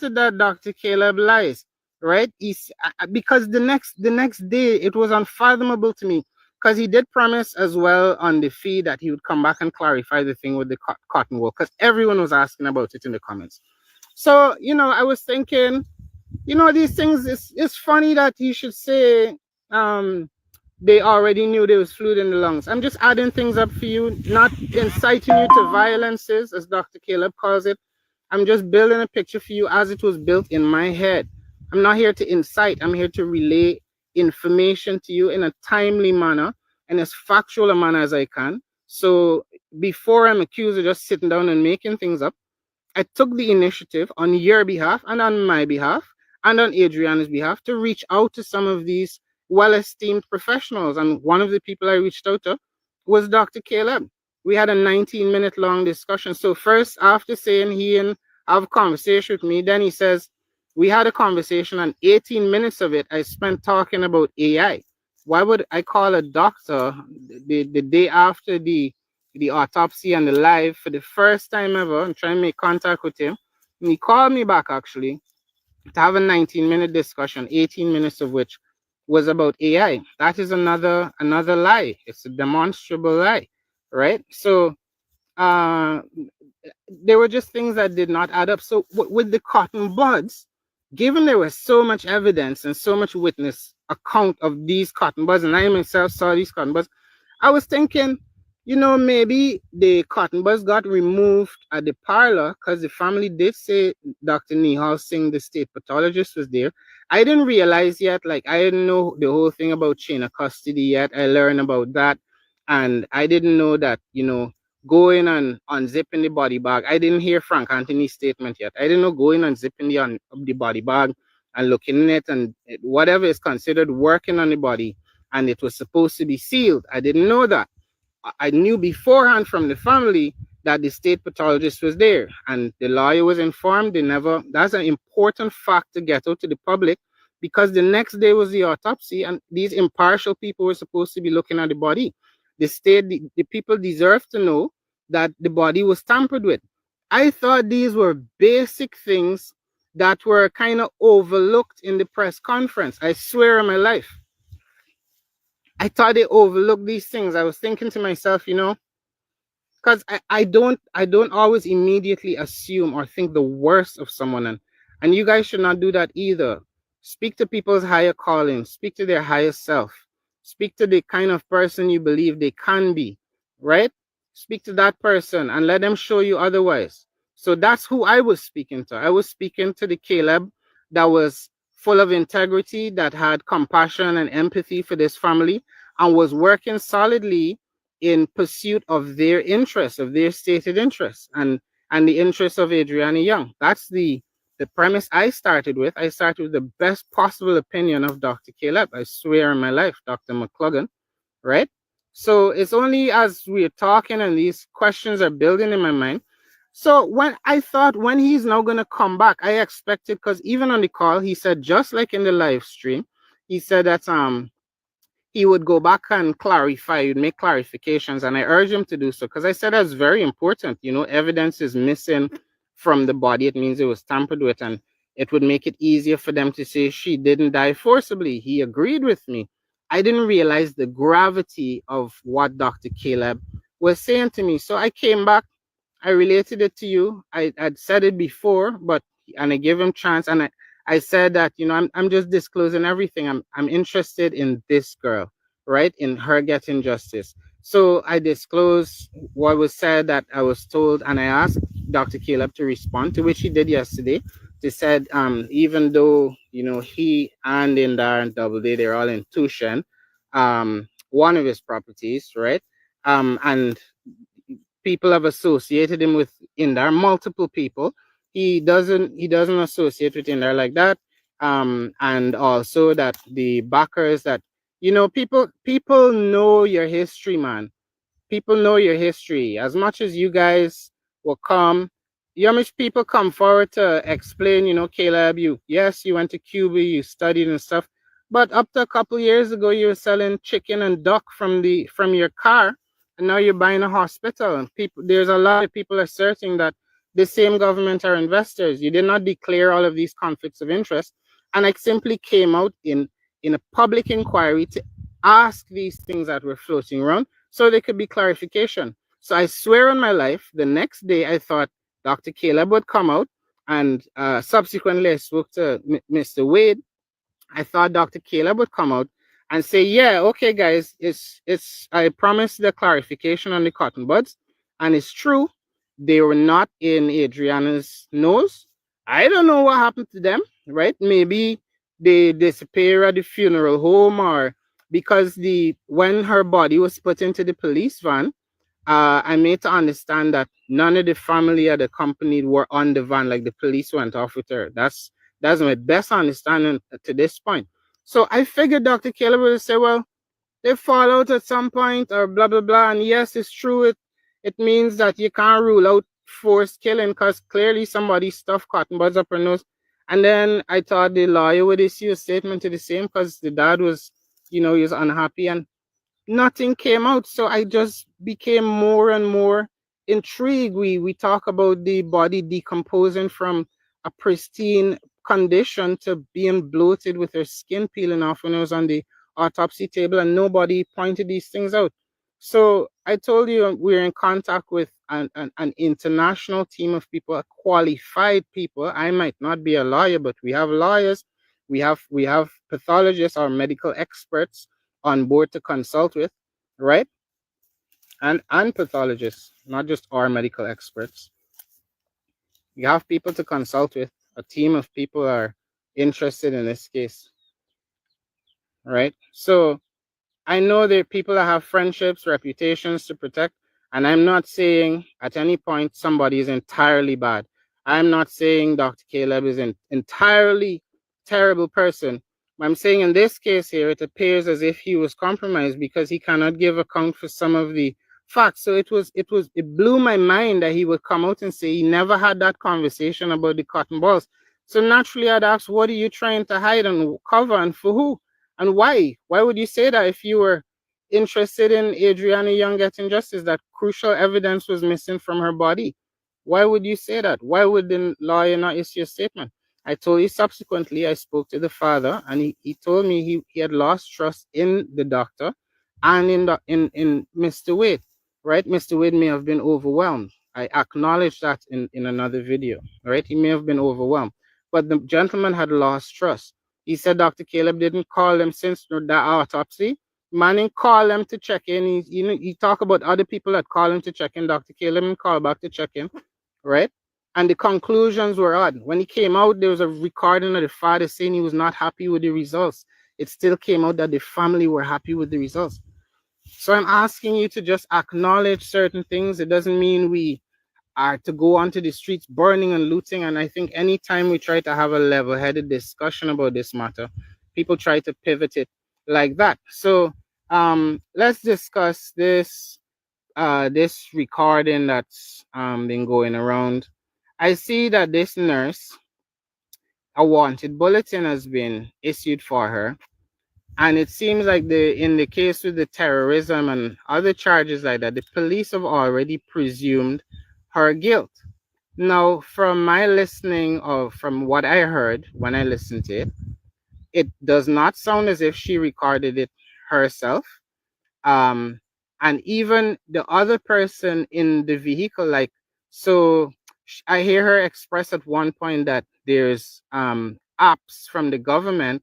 insisted that Dr. Caleb lies, right? Because the next day it was unfathomable to me, because he did promise as well on the feed that he would come back and clarify the thing with the cotton wool, because everyone was asking about it in the comments. So, I was thinking, these things, it's funny that you should say they already knew there was fluid in the lungs. I'm just adding things up for you, not inciting you to violences, as Dr. Caleb calls it. I'm just building a picture for you as it was built in my head. I'm not here to incite. I'm here to relay information to you in a timely manner and as factual a manner as I can. So before I'm accused of just sitting down and making things up, I took the initiative on your behalf and on my behalf and on Adrianna's behalf to reach out to some of these well-esteemed professionals. And one of the people I reached out to was Dr. Caleb. We had a 19-minute long discussion. So first, after saying he and have a conversation with me, then he says, we had a conversation and 18 minutes of it I spent talking about AI. Why would I call a doctor the day after the autopsy and the live for the first time ever and try and make contact with him? And he called me back actually to have a 19-minute discussion, 18 minutes of which was about AI. That is another lie. It's a demonstrable lie, right? So there were just things that did not add up. So with the cotton buds, given there was so much evidence and so much witness account of these cotton buds, and I myself saw these cotton buds, I was thinking, maybe the cotton buds got removed at the parlor because the family did say Dr. Nihal Singh, the state pathologist, was there. I didn't realize yet, like I didn't know the whole thing about chain of custody yet. I learned about that. And I didn't know that, going and unzipping the body bag. I didn't hear Frank Anthony's statement yet. I didn't know going and zipping the body bag and looking in it and whatever is considered working on the body, and it was supposed to be sealed. I didn't know that. I knew beforehand from the family that the state pathologist was there, and the lawyer was informed. That's an important fact to get out to the public, because the next day was the autopsy and these impartial people were supposed to be looking at the body. The people deserve to know that the body was tampered with. I thought these were basic things that were kind of overlooked in the press conference. I swear on my life. I thought they overlooked these things. I was thinking to myself, because I don't always immediately assume or think the worst of someone, and you guys should not do that either. Speak to people's higher calling, speak to their higher self, speak to the kind of person you believe they can be, right? Speak to that person and let them show you otherwise. So that's who I was speaking to. I was speaking to the Caleb that was full of integrity, that had compassion and empathy for this family, and was working solidly in pursuit of their interests, of their stated interests, and the interests of Adrianna Younge. That's the premise I started with. I started with the best possible opinion of Dr. Caleb. I swear on my life, Dr. McCluggan, right? So it's only as we're talking and these questions are building in my mind. So when he's now going to come back, I expected, because even on the call, he said, just like in the live stream, he said that he would go back and clarify, he would make clarifications, and I urged him to do so, because I said that's very important. Evidence is missing from the body. It means it was tampered with, and it would make it easier for them to say she didn't die forcibly. He agreed with me. I didn't realize the gravity of what Dr. Caleb was saying to me. So I came back, I related it to you. I'd said it before, and I gave him chance, and I said that, I'm just disclosing everything. I'm interested in this girl, right? In her getting justice. So I disclosed what was said that I was told, and I asked Dr. Caleb to respond, to which he did yesterday. They said, even though, he and Indar and Doubleday, they're all in Tushan, one of his properties, right? And people have associated him with Indar, multiple people. He doesn't associate with Indar like that. And also that the backers that, people know your history, man. People know your history. As much as you guys will come, much people come forward to explain, Caleb, you went to Cuba, you studied and stuff, but up to a couple years ago, you were selling chicken and duck from your car, and now you're buying a hospital. And there's a lot of people asserting that the same government are investors. You did not declare all of these conflicts of interest. And I simply came out in a public inquiry to ask these things that were floating around so there could be clarification. So I swear on my life, the next day I thought Dr. Caleb would come out, and subsequently I spoke to Mr. Wade. I thought Dr. Caleb would come out and say, "Yeah, okay, guys, it's I promised the clarification on the cotton buds, and it's true, they were not in Adrianna's nose. I don't know what happened to them, right? Maybe they disappear at the funeral home, or because the when her body was put into the police van, I made to understand that none of the family or the company were on the van, like the police went off with her. That's my best understanding to this point. So I figured Dr. Caleb would say, well, they fall out at some point or blah blah blah. And yes, it's true. It means that you can't rule out forced killing because clearly somebody stuffed cotton buds up her nose. And then I thought the lawyer would issue a statement to the same because the dad was, he was unhappy, and nothing came out. So I just became more and more intrigued. We talk about the body decomposing from a pristine condition to being bloated with her skin peeling off when I was on the autopsy table, and nobody pointed these things out. So I told you we're in contact with an international team of people, qualified people. I might not be a lawyer, but we have lawyers, we have pathologists or medical experts on board to consult with, right? And pathologists, not just our medical experts. You have people to consult with. A team of people are interested in this case, right? So I know there are people that have friendships, reputations to protect, and I'm not saying at any point somebody is entirely bad. I'm not saying Dr. Caleb is an entirely terrible person. I'm saying in this case here, it appears as if he was compromised because he cannot give account for some of the facts. So it blew my mind that he would come out and say he never had that conversation about the cotton balls. So naturally I'd ask, what are you trying to hide and cover, and for who? And why? Why would you say that if you were interested in Adrianna Younge getting justice, that crucial evidence was missing from her body? Why would you say that? Why would the lawyer not issue a statement? I told you subsequently, I spoke to the father, and he told me he had lost trust in the doctor and in Mr. Wade, right? Mr. Wade may have been overwhelmed. I acknowledge that in another video, right? He may have been overwhelmed, but the gentleman had lost trust. He said Dr. Caleb didn't call him since that autopsy. Manning called him to check in. He talked about other people that called him to check in. Dr. Caleb and called back to check in, right? And the conclusions were odd. When he came out, there was a recording of the father saying he was not happy with the results. It still came out that the family were happy with the results. So I'm asking you to just acknowledge certain things. It doesn't mean we are to go onto the streets burning and looting. And I think anytime we try to have a level-headed discussion about this matter, people try to pivot it like that. So let's discuss this this recording that's been going around. I see that this nurse, a wanted bulletin has been issued for her, and it seems like in the case with the terrorism and other charges like that, the police have already presumed her guilt. Now, from my listening, or from what I heard when I listened to it, it does not sound as if she recorded it herself. um and even the other person in the vehicle, like, so I hear her express at one point that there's apps from the government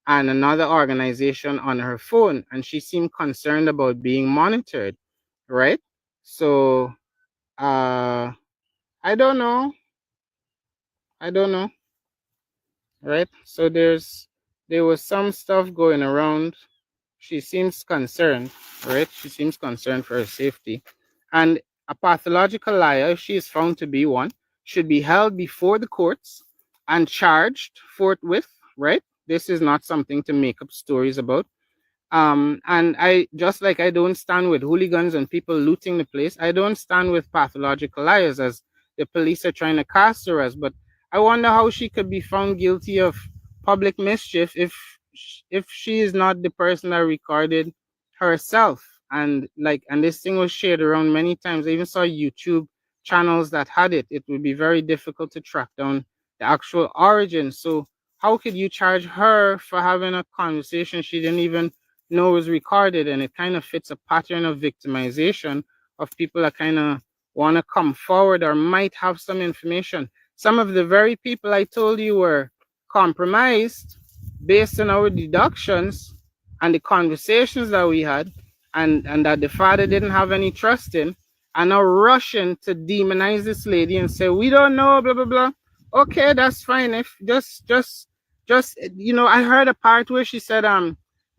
and another organization on her phone, and she seemed concerned about being monitored, right? So uh I don't know, I don't know, right? So there was some stuff going around. She seems concerned, right? She seems concerned for her safety. And a pathological liar, if she is found to be one, should be held before the courts and charged forthwith, right? This is not something to make up stories about. And I, just like I don't stand with hooligans and people looting the place, I don't stand with pathological liars as the police are trying to cast her as. But I wonder how she could be found guilty of public mischief if she is not the person that recorded herself. And like, and this thing was shared around many times. I even saw YouTube channels that had it, it would be very difficult to track down the actual origin. So how could you charge her for having a conversation she didn't even know was recorded? And it kind of fits a pattern of victimization of people that kind of want to come forward or might have some information. Some of the very people I told you were compromised based on our deductions and the conversations that we had, and that the father didn't have any trust in, and now rushing to demonize this lady and say, we don't know, blah, blah, blah. Okay, that's fine. If just I heard a part where she said,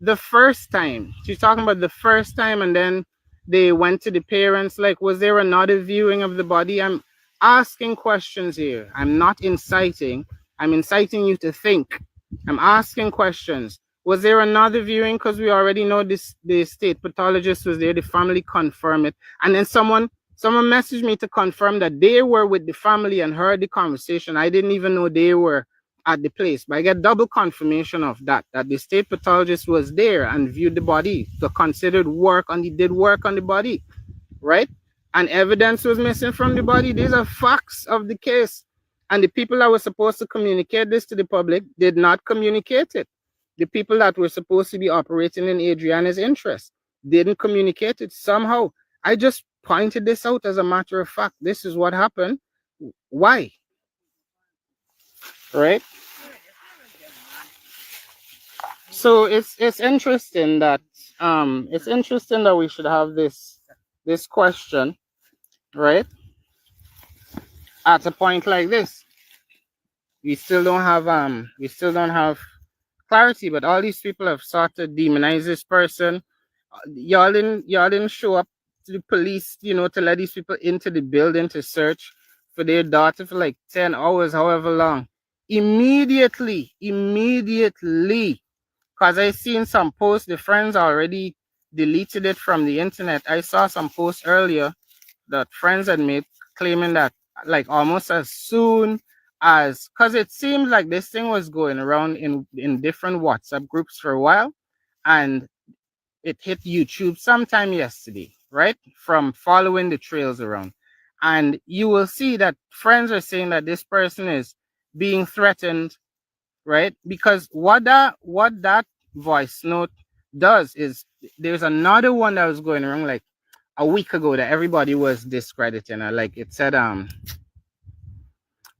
the first time. She's talking about the first time, and then they went to the parents, like, was there another viewing of the body? I'm asking questions here. I'm not inciting. I'm inciting you to think. I'm asking questions. Was there another viewing? Because we already know this. The state pathologist was there. The family confirmed it, and then someone messaged me to confirm that they were with the family and heard the conversation. I didn't even know they were at the place, but I get double confirmation of that the state pathologist was there and viewed the body, the considered work on the did work on the body, right? And evidence was missing from the body. These are facts of the case. And the people that were supposed to communicate this to the public did not communicate it. The people that were supposed to be operating in Adrianna's interest didn't communicate it somehow. I just pointed this out as a matter of fact. This is what happened. Why? Right? So it's interesting that we should have this question, right? At a point like this, we still don't have clarity, but all these people have sought to demonize this person. Y'all didn't show up to the police, to let these people into the building to search for their daughter for like 10 hours, however long. Immediately, because I seen some posts, the friends already deleted it from the internet. I saw some posts earlier that friends had made claiming that, like, almost as soon as, because it seemed like this thing was going around in different WhatsApp groups for a while, and it hit YouTube sometime yesterday, right? From following the trails around. And you will see that friends are saying that this person is being threatened, right? Because what that voice note does is, there's another one that was going around like a week ago that everybody was discrediting. Like, it said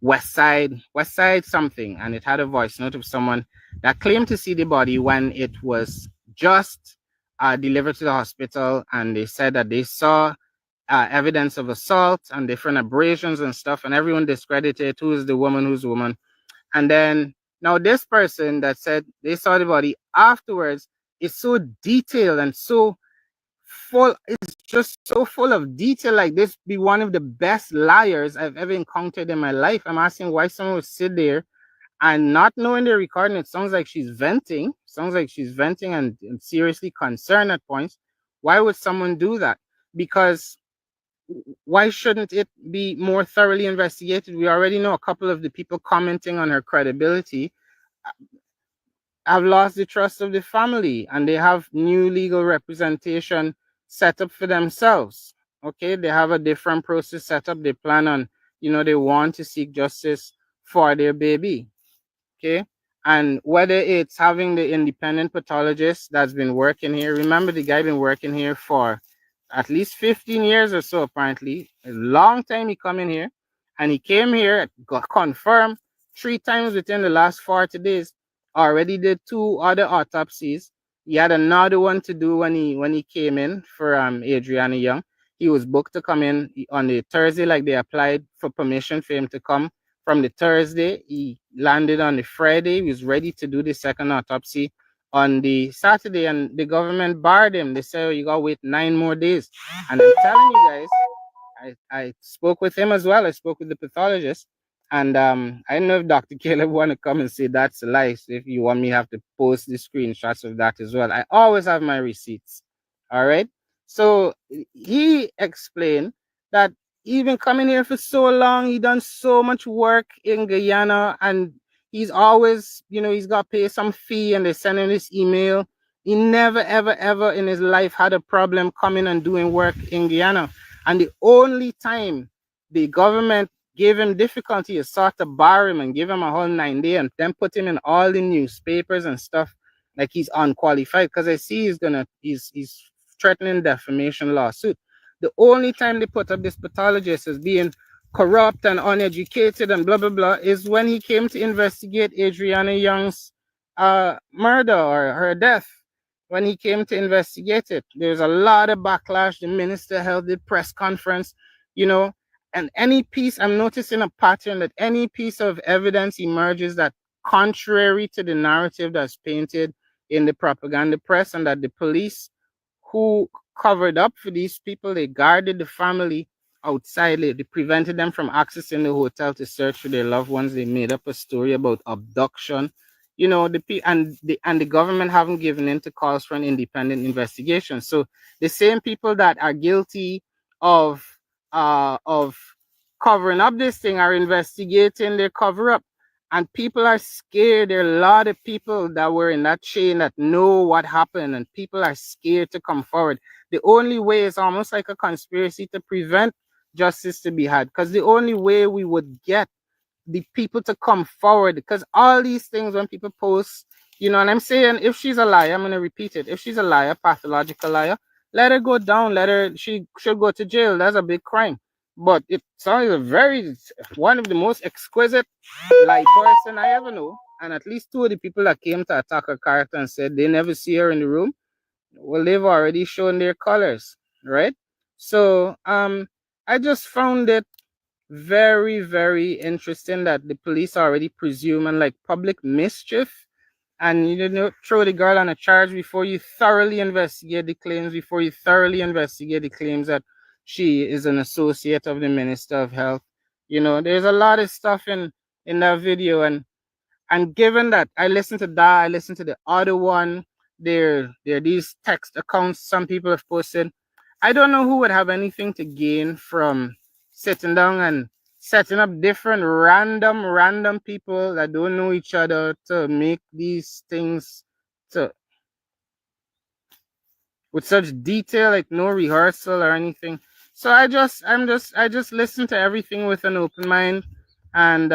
West Side something, and it had a voice note of someone that claimed to see the body when it was just delivered to the hospital, and they said that they saw evidence of assault and different abrasions and stuff, and everyone discredited who's the woman. And then now this person that said they saw the body afterwards is so detailed and so full. It's just so full of detail. Like, this be one of the best liars I've ever encountered in my life. I'm asking why someone would sit there and not knowing the recording. It sounds like she's venting. And seriously concerned at points. Why would someone do that? Because why shouldn't it be more thoroughly investigated? We already know a couple of the people commenting on her credibility have lost the trust of the family, and they have new legal representation set up for themselves. Okay, they have a different process set up. They plan on, they want to seek justice for their baby. Okay, and whether it's having the independent pathologist that's been working here, remember the guy been working here for at least 15 years or so, apparently. A long time he come in here, and he came here, got confirmed 3 times within the last 40 days. Already did 2 other autopsies. He had another one to do when he came in for Adrianna Younge. He was booked to come in on the Thursday, like they applied for permission for him to come. From the Thursday, he landed on the Friday. He was ready to do the second autopsy on the Saturday, and the government barred him. They said, oh, you gotta wait 9 more days. And I'm telling you guys, I spoke with him as well. I spoke with the pathologist, and I don't know if Dr. Caleb want to come and say that's a lie. So if you want me, have to post the screenshots of that as well. I always have my receipts. All right. So he explained that he's been coming here for so long. He done so much work in Guyana, and he's always, he's got to pay some fee, and they send him this email. He never, ever, ever in his life had a problem coming and doing work in Guyana. And the only time the government gave him difficulty. It sought to bar him and give him a whole 9 day and then put him in all the newspapers and stuff like he's unqualified. Because I see he's threatening defamation lawsuit. The only time they put up this pathologist as being corrupt and uneducated and blah blah blah is when he came to investigate Adrianna Younge's murder or her death. When he came to investigate it, there's a lot of backlash. The minister held the press conference, you know, and any piece, I'm noticing a pattern that any piece of evidence emerges that contrary to the narrative that's painted in the propaganda press, and that the police who covered up for these people, they guarded the family outside, they prevented them from accessing the hotel to search for their loved ones. They made up a story about abduction, you know, the government haven't given in to calls for an independent investigation. So the same people that are guilty of covering up this thing are investigating their cover up, and people are scared. There are a lot of people that were in that chain that know what happened, and people are scared to come forward. The only way is almost like a conspiracy to prevent justice to be had, because the only way we would get the people to come forward, because all these things when people post, you know, and I'm saying if she's a liar, I'm going to repeat it. If she's a liar, pathological liar, let her go down. She should go to jail. That's a big crime. But it sounds one of the most exquisite lie person I ever know. And at least two of the people that came to attack her character and said they never see her in the room, well, they've already shown their colors, right? So I just found it very, very interesting that the police already presume and like public mischief, and you know, throw the girl on a charge before you thoroughly investigate the claims, that she is an associate of the Minister of Health. You know, there's a lot of stuff in that video, and given that I listened to that, I listened to the other one, there are these text accounts some people have posted. I don't know who would have anything to gain from sitting down and setting up different random people that don't know each other to make these things to with such detail, like no rehearsal or anything. So I just listen to everything with an open mind. And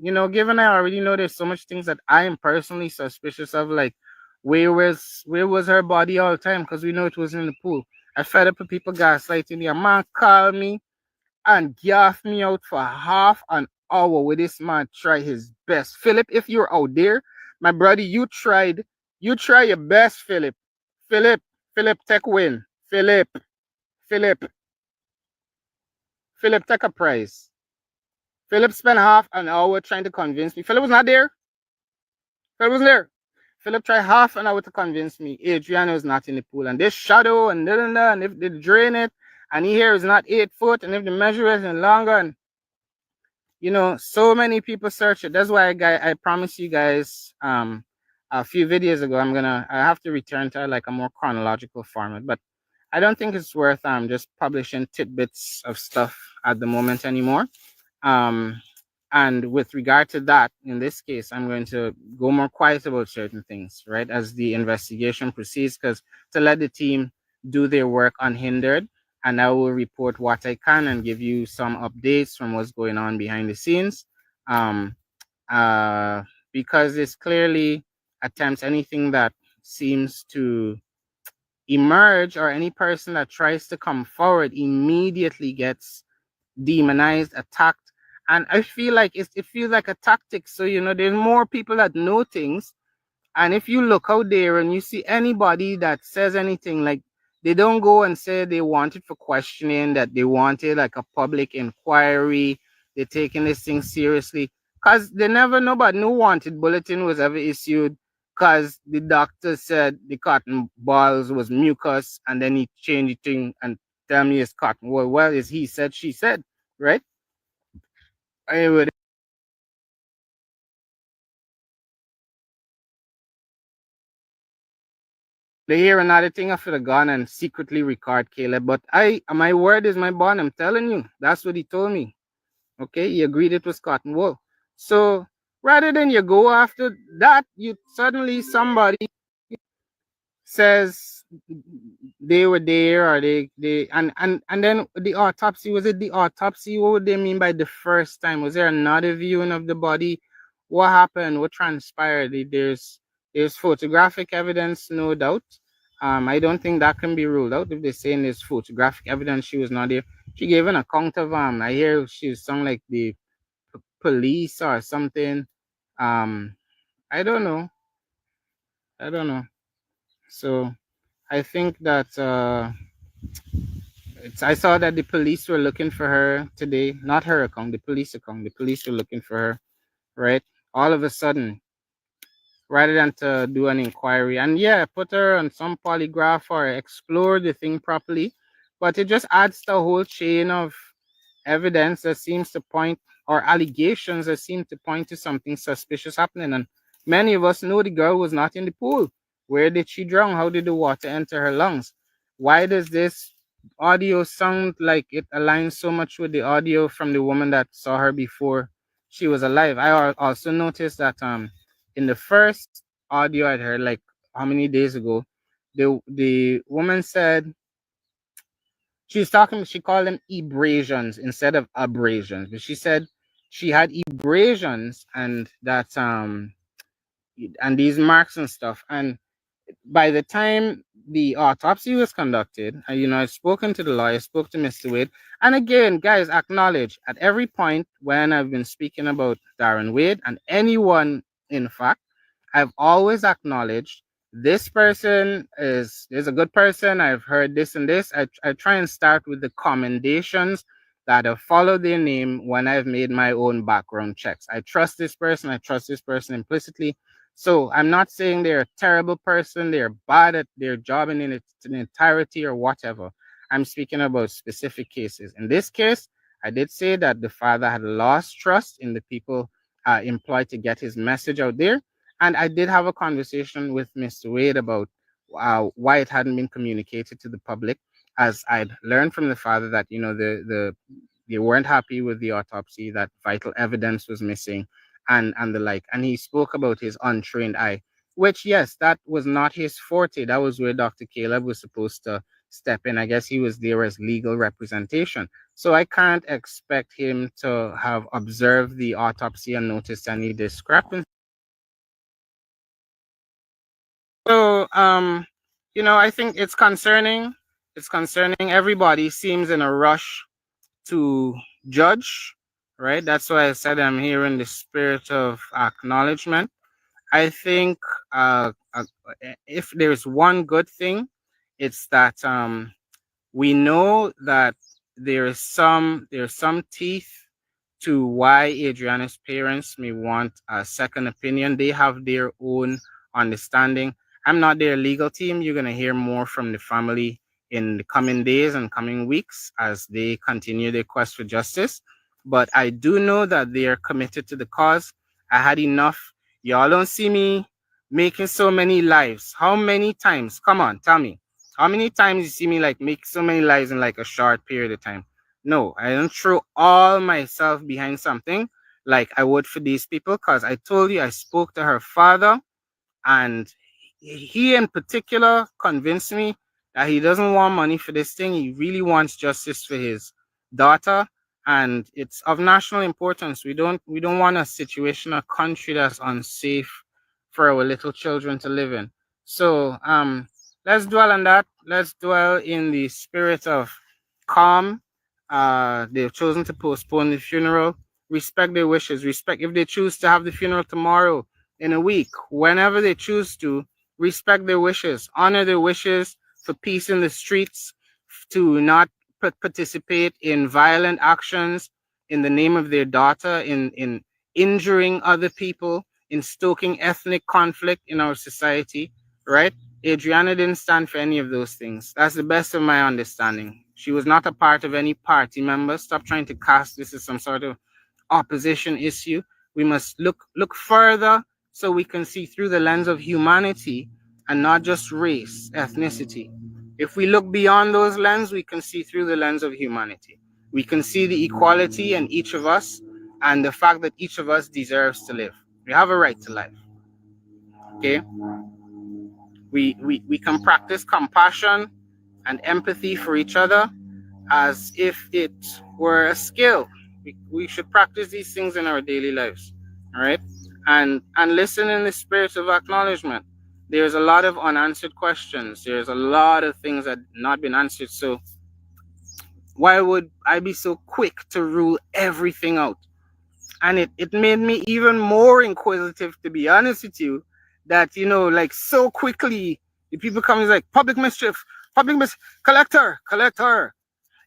you know, given I already know there's so much things that I am personally suspicious of, like where was her body all the time? Because we know it was in the pool. I fed up with people gaslighting me. A man called me and gaff me out for half an hour with this man try his best. Philip, if you're out there, my brother, you try your best, Philip. Philip, Philip, take win. Philip, Philip, take a prize. Philip spent half an hour trying to convince me. Philip was not there. Philip wasn't there. Philip tried half an hour to convince me Adrianna was not in the pool. And this shadow and and if they drain it, and here is not 8 foot, and if the measure isn't longer, and you know, so many people search it. That's why I promised you guys a few videos ago I have to return to like a more chronological format, but I don't think it's worth just publishing tidbits of stuff at the moment anymore. And with regard to that, in this case, I'm going to go more quiet about certain things, right, as the investigation proceeds, because to let the team do their work unhindered, and I will report what I can and give you some updates from what's going on behind the scenes. Um, because this clearly attempts anything that seems to emerge, or any person that tries to come forward immediately gets demonized, attacked. And I feel like it feels like a tactic. So, you know, there's more people that know things. And if you look out there and you see anybody that says anything, like they don't go and say they want it for questioning, that they wanted like a public inquiry, they're taking this thing seriously. Because they never, nobody, no wanted bulletin was ever issued because the doctor said the cotton balls was mucus, and then he changed the thing and tell me it's cotton. Well, it's he said, she said, right? Anyway, they hear another thing after the gun and secretly record Caleb. But my word is my bond. I'm telling you, that's what he told me. Okay, he agreed it was cotton wool. So rather than you go after that, you suddenly somebody says they were there, or they and then the autopsy, was it the autopsy? What would they mean by the first time? Was there another viewing of the body? What happened? What transpired? There's photographic evidence, no doubt. I don't think that can be ruled out. If they're saying there's photographic evidence she was not there, she gave an account of I hear she sound like the police or something. um I don't know. I don't know. So I think that I saw that the police were looking for her today. Not her account, the police account. The police were looking for her, right? All of a sudden, rather than to do an inquiry and yeah, put her on some polygraph or explore the thing properly. But it just adds to a whole chain of evidence that seems to point, or allegations that seem to point to something suspicious happening. And many of us know the girl was not in the pool. Where did she drown? How did the water enter her lungs? Why does this audio sound like it aligns so much with the audio from the woman that saw her before she was alive? I also noticed that in the first audio I'd heard, like how many days ago, the woman said she was talking, she called them abrasions instead of abrasions, but she said she had abrasions and that and these marks and stuff. And by the time the autopsy was conducted, I've spoken to the lawyer, spoke to Mr. Wade. And again, guys, acknowledge at every point when I've been speaking about Darren Wade and anyone, in fact, I've always acknowledged this person is a good person. I've heard this and this. I try and start with the commendations that have followed their name when I've made my own background checks. I trust this person. I trust this person implicitly. So I'm not saying they're a terrible person, they're bad at their job in its entirety or whatever. I'm speaking about specific cases. In this case, I did say that the father had lost trust in the people employed to get his message out there. And I did have a conversation with Mr. Wade about why it hadn't been communicated to the public, as I'd learned from the father that, they weren't happy with the autopsy, that vital evidence was missing, and the like. And he spoke about his untrained eye, which, yes, that was not his forte. That was where Dr. Caleb was supposed to step in. I guess he was there as legal representation. So I can't expect him to have observed the autopsy and noticed any discrepancy. So, I think it's concerning. It's concerning. Everybody seems in a rush to judge, right? That's why I said I'm here in the spirit of acknowledgement. I think if there's one good thing, it's that we know that there's some teeth to why Adrianna's parents may want a second opinion. They have their own understanding. I'm not their legal team. You're gonna hear more from the family in the coming days and coming weeks as they continue their quest for justice. But I do know that they are committed to the cause. I had enough. Y'all don't see me making so many lives. How many times? Come on, tell me. How many times you see me like make so many lives in like a short period of time? No, I don't throw all myself behind something like I would for these people, because I told you I spoke to her father, and he in particular convinced me that he doesn't want money for this thing. He really wants justice for his daughter, and it's of national importance. We don't want a situation, a country that's unsafe for our little children to live in. So let's dwell on that. Let's dwell in the spirit of calm. They've chosen to postpone the funeral. Respect their wishes. Respect if they choose to have the funeral tomorrow, in a week, whenever they choose to. Respect their wishes. Honor their wishes for peace in the streets, to not participate in violent actions in the name of their daughter, in injuring other people, in stoking ethnic conflict in our society, right? Adrianna didn't stand for any of those things. That's the best of my understanding. She was not a part of any party. Member, stop trying to cast this as some sort of opposition issue. We must look further so we can see through the lens of humanity and not just race, ethnicity. If we look beyond those lenses, we can see through the lens of humanity. We can see the equality in each of us and the fact that each of us deserves to live. We have a right to life. Okay? We can practice compassion and empathy for each other as if it were a skill. We should practice these things in our daily lives, all right? And listen in the spirit of acknowledgement. There's a lot of unanswered questions. There's a lot of things that not been answered. So why would I be so quick to rule everything out? And it made me even more inquisitive, to be honest with you, that, like, so quickly the people come is like, public mischief, collector.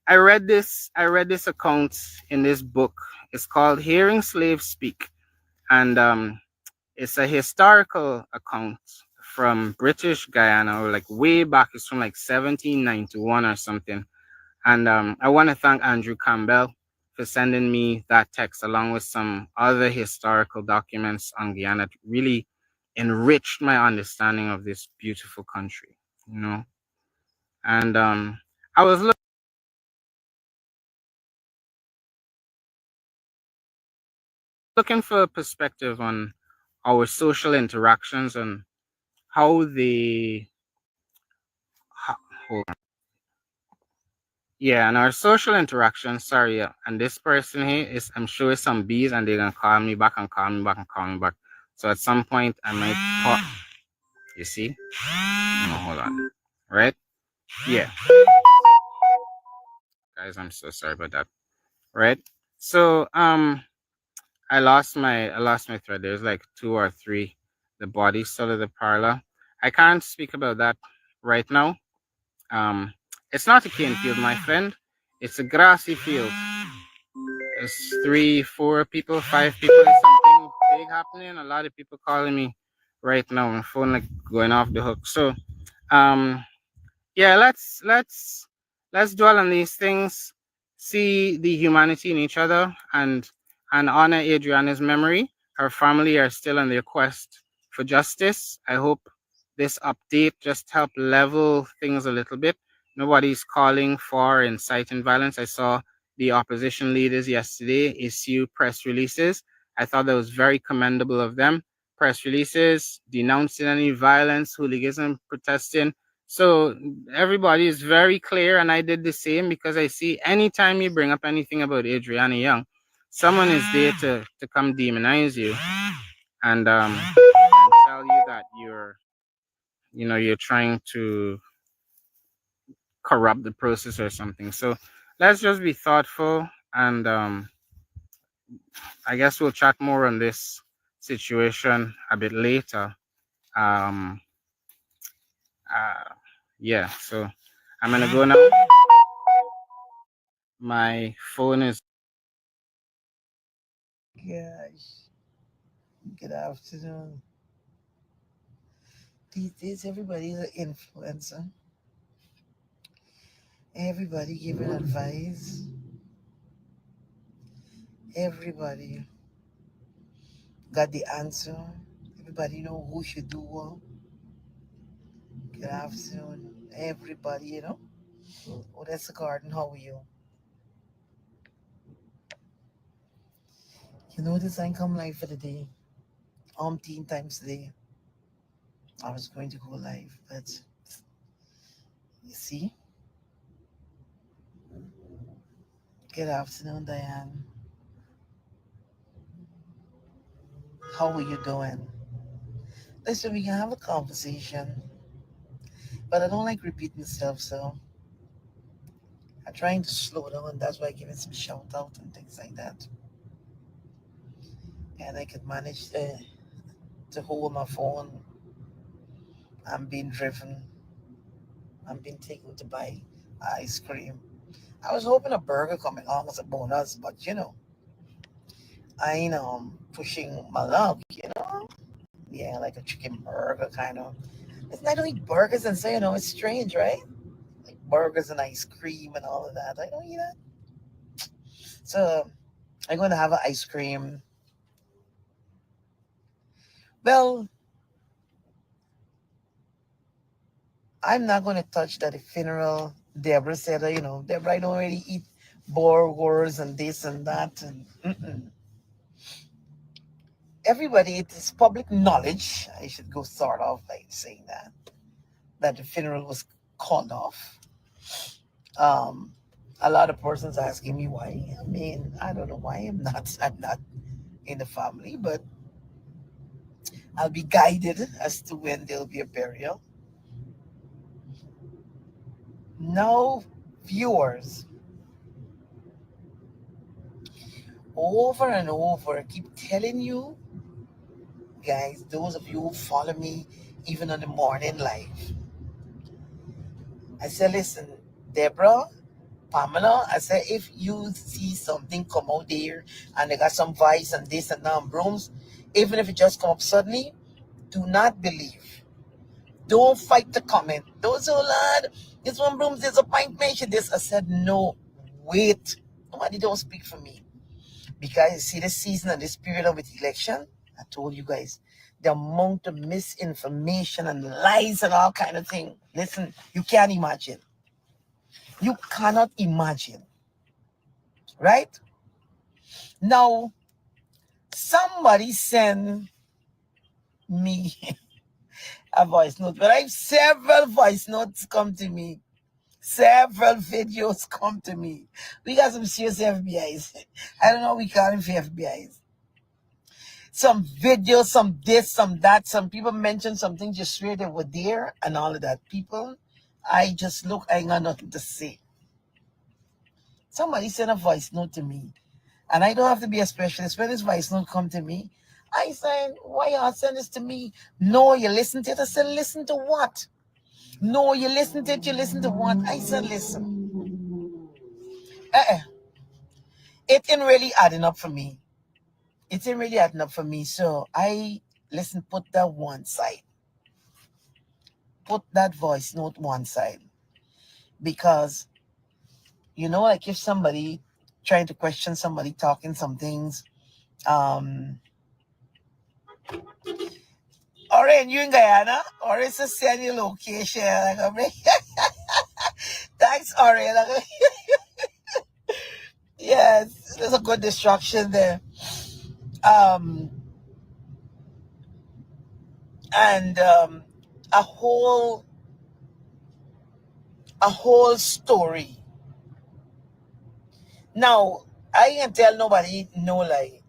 I read this account in this book. It's called Hearing Slaves Speak. And it's a historical account from British Guyana, or like way back. It's from like 1791 or something. And I want to thank Andrew Campbell for sending me that text along with some other historical documents on Guyana. It really enriched my understanding of this beautiful country, you know. And I was looking for a perspective on our social interactions and how they, hold on. Yeah, and our social interactions. Sorry, yeah. And this person here is, I'm sure, some bees, and they're gonna call me back and call me back and call me back. So at some point, I might pause. You see? No, hold on. Right? Yeah, guys, I'm so sorry about that. Right? So I lost my thread. There's like two or three. The body still of the parlor. I can't speak about that right now. Um, it's not a cane field, my friend. It's a grassy field. There's 3, 4 people, 5 people. There's something big happening. A lot of people calling me right now. My phone like going off the hook. So, um, yeah, let's dwell on these things, see the humanity in each other, and honor Adrianna's memory. Her family are still on their quest for justice. I hope this update just helped level things a little bit. Nobody's calling for inciting violence. I saw the opposition leaders yesterday issue press releases. I thought that was very commendable of them. Press releases denouncing any violence, hooliganism, protesting. So everybody is very clear, and I did the same, because I see anytime you bring up anything about Adrianna Younge, someone is there to come demonize you and tell you that you're trying to corrupt the process or something. So let's just be thoughtful, and I guess we'll chat more on this situation a bit later. Um, yeah, so I'm gonna go now. My phone is. Gosh, good afternoon. These days, everybody's an influencer. Everybody giving advice. Everybody got the answer. Everybody know who should do what. Good afternoon, everybody. Oh, that's the garden. How are you? You notice I come live for the day. 10 times a day. I was going to go live, but you see. Good afternoon, Diane. How are you doing? Listen, we can have a conversation, but I don't like repeating myself, so I'm trying to slow down. That's why I give it some shout out and things like that. And I could manage to hold my phone. I'm being driven. I'm being taken to buy ice cream. I was hoping a burger coming along as a bonus, but I pushing my luck. Yeah, like a chicken burger kind of. Listen, I don't eat burgers, and so it's strange, right? Like burgers and ice cream and all of that. I don't eat that. So I'm going to have an ice cream. Well, I'm not going to touch that funeral. Deborah said, Deborah, I don't really eat burgers and this and that. And everybody, it is public knowledge. I should go start off by saying that. that the funeral was called off. Um, a lot of persons asking me why. I mean, I don't know why. I'm not in the family, but I'll be guided as to when there'll be a burial. Now, viewers, over and over, I keep telling you guys, those of you who follow me even on the morning live, I said, listen, Deborah, Pamela, I said, if you see something come out there and they got some vice and this and that and brooms, even if it just come up suddenly, do not believe. Don't fight the comment. Don't say, oh Lord, this one brooms, there's a pint mention this. I said, no, wait. Nobody don't speak for me. Because you see this season and this period of the election, I told you guys, the amount of misinformation and lies and all kind of thing. Listen, you can't imagine. You cannot imagine. Right? Now, somebody sent me a voice note, but I have several voice notes come to me. Several videos come to me. We got some serious FBIs. I don't know what we call them for FBIs. Some videos, some this, some that. Some people mentioned something just straight they were there and all of that. People, I just look, I ain't got nothing to say. Somebody sent a voice note to me. And I don't have to be a specialist. When this voice note come to me, I said, why y'all send this to me? No, you listen to it. I said, listen to what? No, you listen to it, you listen to what? I said, listen. It ain't really adding up for me. It ain't really adding up for me. So I, listen, put that one side. Put that voice note one side. Because, you know, like if somebody trying to question somebody talking some things, or in you in Guyana, or it's a send your location. Thanks, Ori. Yes, there's a good distraction there. And a whole story. Now, I ain't tell nobody no lie.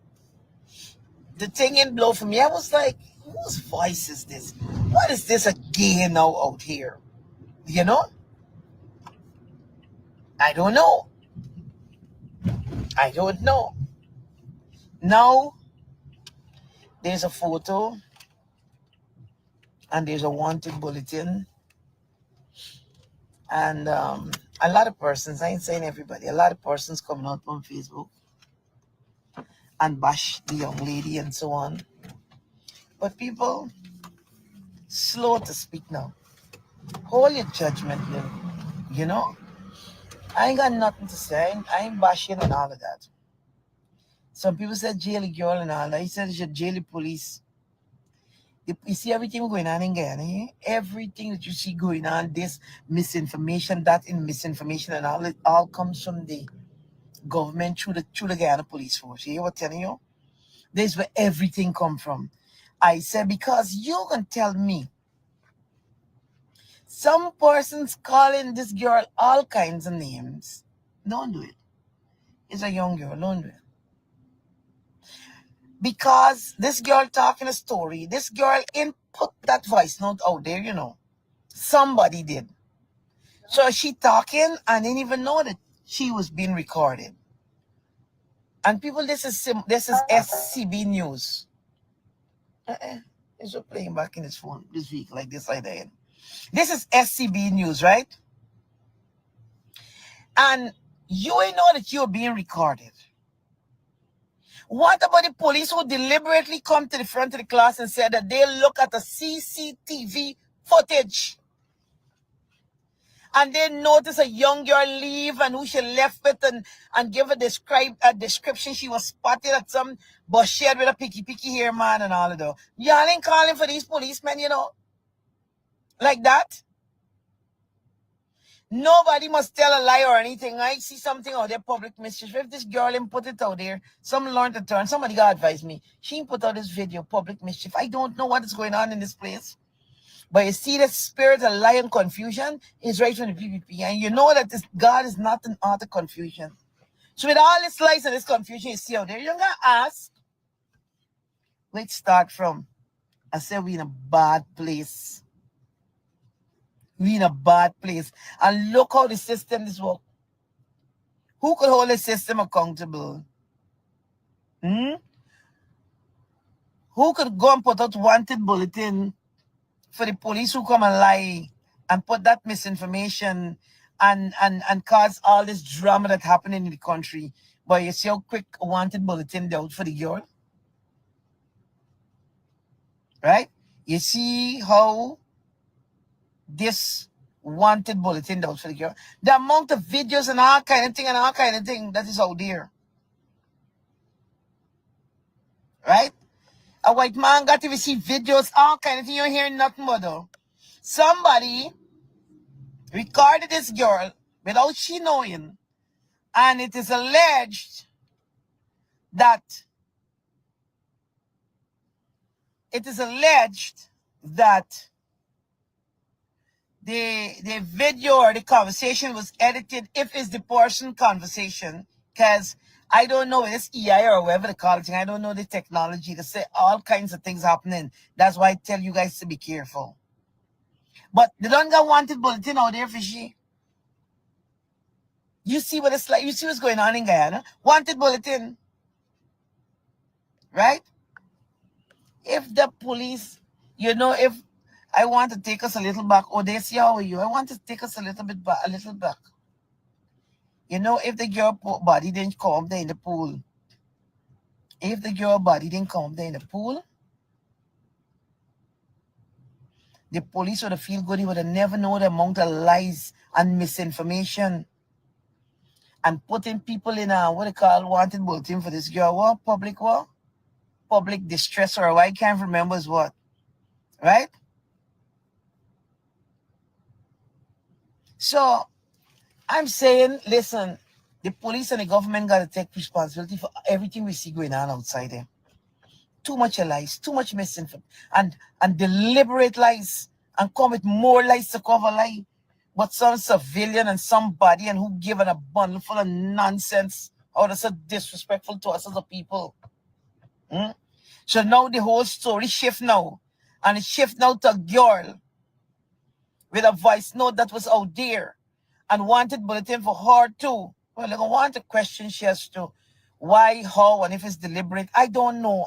The thing in blow for me, I was like, whose voice is this? What is this again now out here? You know? I don't know. I don't know. Now, there's a photo and there's a wanted bulletin. And a lot of persons, I ain't saying everybody, a lot of persons coming out on Facebook and bash the young lady and so on. But people, slow to speak now. Hold your judgment, you know? I ain't got nothing to say. I ain't bashing and all of that. Some people said jail a girl and all that. He said you should jail the police. You see everything going on in Guyana, eh? Everything that you see going on, this misinformation, that in misinformation and all, it all comes from the government through the Guyana police force. You hear what I'm telling you? This is where everything come from. I said, because you can tell me some persons calling this girl all kinds of names. Don't do it. It's a young girl. Don't do it. Because this girl talking a story, this girl input that voice note out there, you know. Somebody did. So she talking and didn't even know that she was being recorded. And people, this is SCB News. It's just playing back in his phone this week like this like that. This is SCB News, right? And you ain't know that you're being recorded. What about the police who deliberately come to the front of the class and said that they look at the CCTV footage and they notice a young girl leave and who she left with and give a description? She was spotted at some bus shed with a picky hair man and all of that. Y'all ain't calling for these policemen, you know, like that. Nobody must tell a lie or anything. I see something out there, public mischief. If this girl ain't put it out there, some learned to turn. Somebody got advise me. She ain't put out this video, public mischief. I don't know what is going on in this place. But you see the spirit of lie and confusion is right from the P.P.P. And you know that this God is not an author of confusion. So with all this lies and this confusion you see out there, you're going to ask, where it start from? I said we in a bad place. We in a bad place. And look how the system is work. Who could hold the system accountable? Hmm? Who could go and put out wanted bulletin for the police who come and lie and put that misinformation and cause all this drama that happening in the country? But you see how quick a wanted bulletin they out for the girl? Right? You see how this wanted bulletin out for the girl? The amount of videos and all kind of thing that is out there. Right? A white man got to receive videos, all kind of thing. You're hearing nothing but though. Somebody recorded this girl without she knowing, and it is alleged that the video or the conversation was edited if it's the person conversation, because I don't know, it's EI or whatever they call it. I don't know the technology to say all kinds of things happening. That's why I tell you guys to be careful. But they don't got wanted bulletin out there for she. You see what it's like. You see what's going on in Guyana. Wanted bulletin. Right? If the police, if I want to take us a little back, Odessa, how are you? I want to take us a little bit back, if the girl body didn't come up there in the pool, the police would have feel good. He would have never known the amount of lies and misinformation and putting people in a, what they call, wanted bulletin for this girl. What? Public distress, or I can't remember is what. Right? So, I'm saying, listen, the police and the government got to take responsibility for everything we see going on outside there. Too much lies, too much misinformation, and deliberate lies, and come with more lies to cover lie. But some civilian and somebody and who given a bundle full of nonsense, or that's so disrespectful to us as a people. So now the whole story shift now, and it shift now to a girl with a voice note that was out there and wanted bulletin for her too. Well, I want to question she has to. Why, how, and if it's deliberate. I don't know.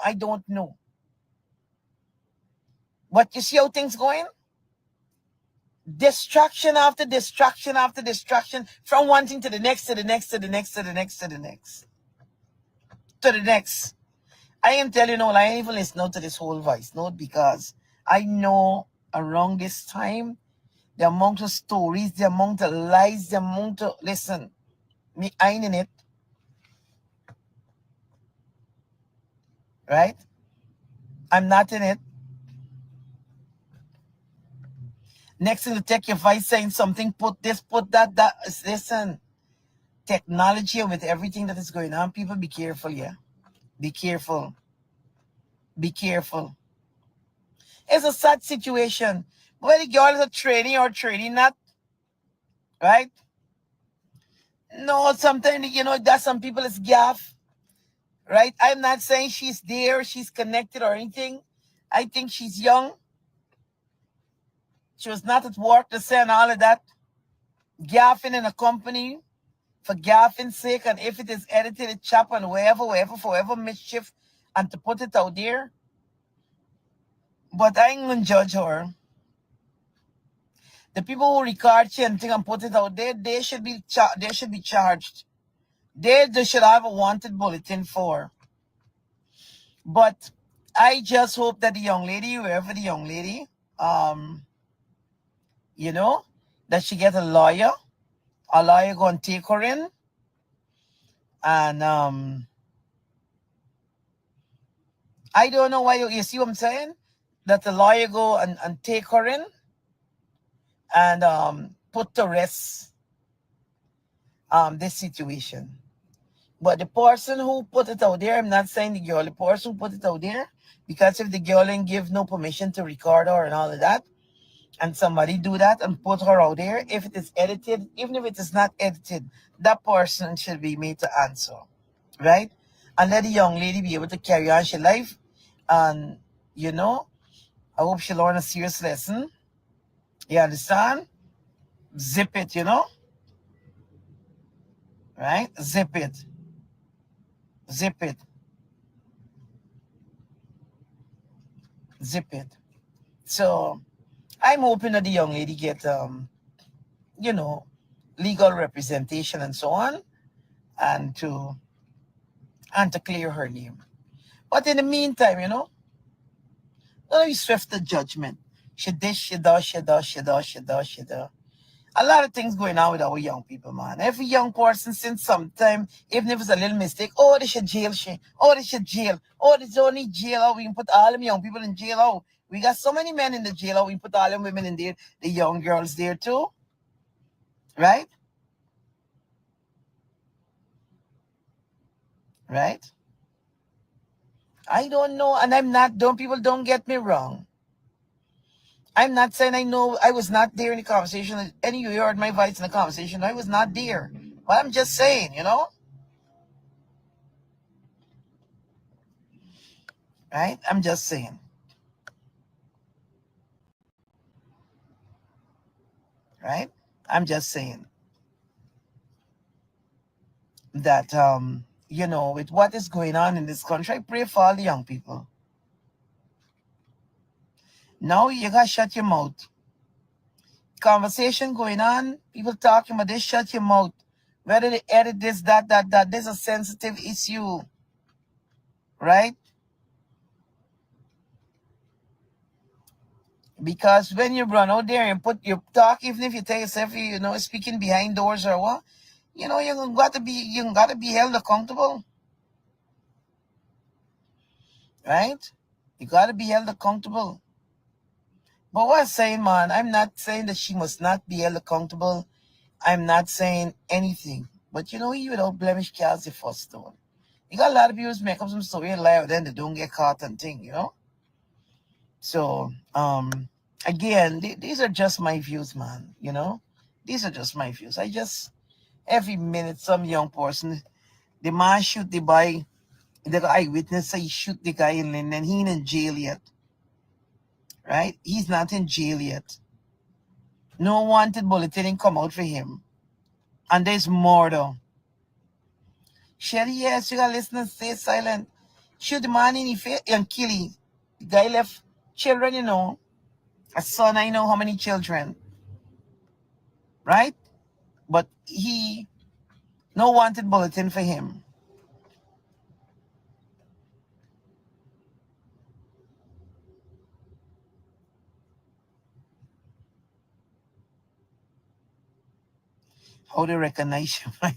But you see how things going? Distraction after distraction after distraction, from one thing to the next, to the next, to the next, to the next, to the next. To the next. I am telling you, I ain't even listen to this whole voice note, because I know around this time, the amount of stories, the amount of lies, the amount of, listen, me, I ain't in it. Right? I'm not in it. Next thing to take your voice saying something, put this, put that. Listen, technology with everything that is going on, people be careful, yeah. Be careful. Be careful. It's a sad situation. Whether the girl is a trainee or training not, right? No, sometimes, that some people is gaff, right? I'm not saying she's there, she's connected or anything. I think she's young. She was not at work to say and all of that. Gaffing in a company for gaffing's sake, and if it is edited, it chop and wherever, forever mischief, and to put it out there. But I ain't gonna judge her. The people who record she and think and put it out there, they should be charged. They should have a wanted bulletin for. But I just hope that the young lady, wherever the young lady, that she get a lawyer go and take her in, and I don't know why you see what I'm saying, that the lawyer go and take her in and put to rest this situation. But the person who put it out there, I'm not saying the girl, the person who put it out there, because if the girl ain't give no permission to record her and all of that, and somebody do that and put her out there, if it is edited, even if it is not edited, that person should be made to answer, right? And let the young lady be able to carry on her life. And, you know, I hope she learn a serious lesson. You understand? Zip it, you know? Right? Zip it. Zip it. Zip it. So I'm hoping that the young lady get, you know, legal representation and so on, and to clear her name. But in the meantime, you know, don't be swift to judgment. She this, she does, she does, she does, she does, she does. A lot of things going on with our young people, man. Every young person since sometime, even if it's a little mistake, oh, they should jail she. Oh, they should jail. Oh, they don't need jail. Oh, we can put all them young people in jail. Oh, we got so many men in the jail. Oh, we can put all them women in there, the young girls there too. Right? Right? I don't know. And I'm not, don't get me wrong. I'm not saying I know I was not there in the conversation. Any of you heard my voice in the conversation. I was not there. But I'm just saying, you know? Right? I'm just saying. Right? I'm just saying that you know, with what is going on in this country, I pray for all the young people. Now you gotta shut your mouth. Conversation going on, people talking about this, shut your mouth. Whether they edit this, that, this is a sensitive issue, right? Because when you run out there and put your talk, even if you tell yourself, you know, speaking behind doors or what, you know, you gotta be held accountable, right? You gotta be held accountable. But what I'm saying, man, I'm not saying that she must not be held accountable. I'm not saying anything. But you know, he without blemish cast the first stone. You got a lot of people who make up some story and lie, but then they don't get caught and thing, you know? So, again, these are just my views, man, you know? These are just my views. Every minute, some young person, the man shoot the boy, the eyewitness say he shoot the guy and then he ain't in jail yet, right? He's not in jail yet. No wanted bulletin didn't come out for him. And there's murder. Sherry, yes, you gotta listen and stay silent. Shoot the man in the face and kill him. The guy left children, you know. A son, I know how many children. Right? But he, no wanted bulletin for him. How they recognize you, right?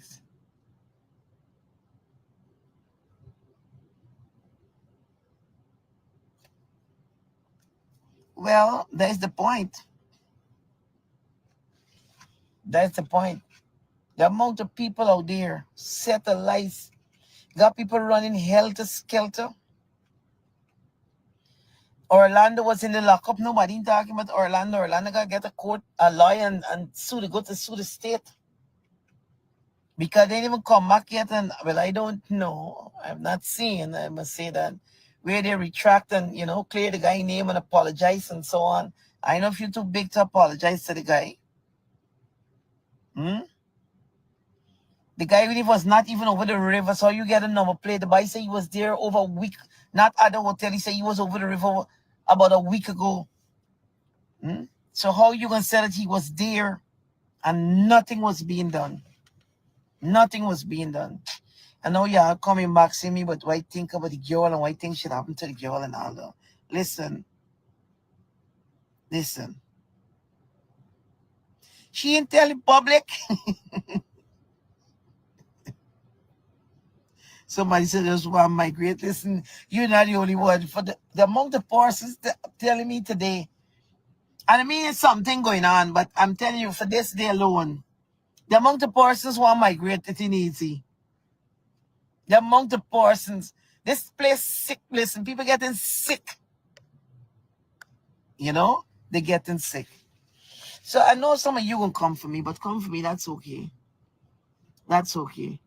Well, that's the point. That's the point. The amount of people out there set a life. Got people running helter skelter. Orlando was in the lockup. Nobody talking about Orlando. Orlando got to get a court, a lawyer, and go to sue the state. Because they didn't even come back yet. And, well, I don't know. I've not seen, I must say that, where they retract and, you know, clear the guy's name and apologize and so on. I know if you're too big to apologize to the guy. The guy really was not even over the river. So you get a number plate. The boy say he was there over a week. Not at the hotel. He said he was over the river about a week ago. So how you going to say that he was there and nothing was being done? Nothing was being done. I know y'all coming back, see me, but what I think about the girl and what things should happen to the girl and all that. Listen. She ain't tell the public. Somebody said just want to migrate. Listen, you're not the only one. For the amount of persons telling me today, and I mean it's something going on, but I'm telling you, for this day alone, the amount of persons want to migrate, it ain't easy. The amount of persons, this place sick. Listen, people getting sick. You know, they're getting sick. So I know some of you gonna come for me, but come for me, that's okay. That's okay.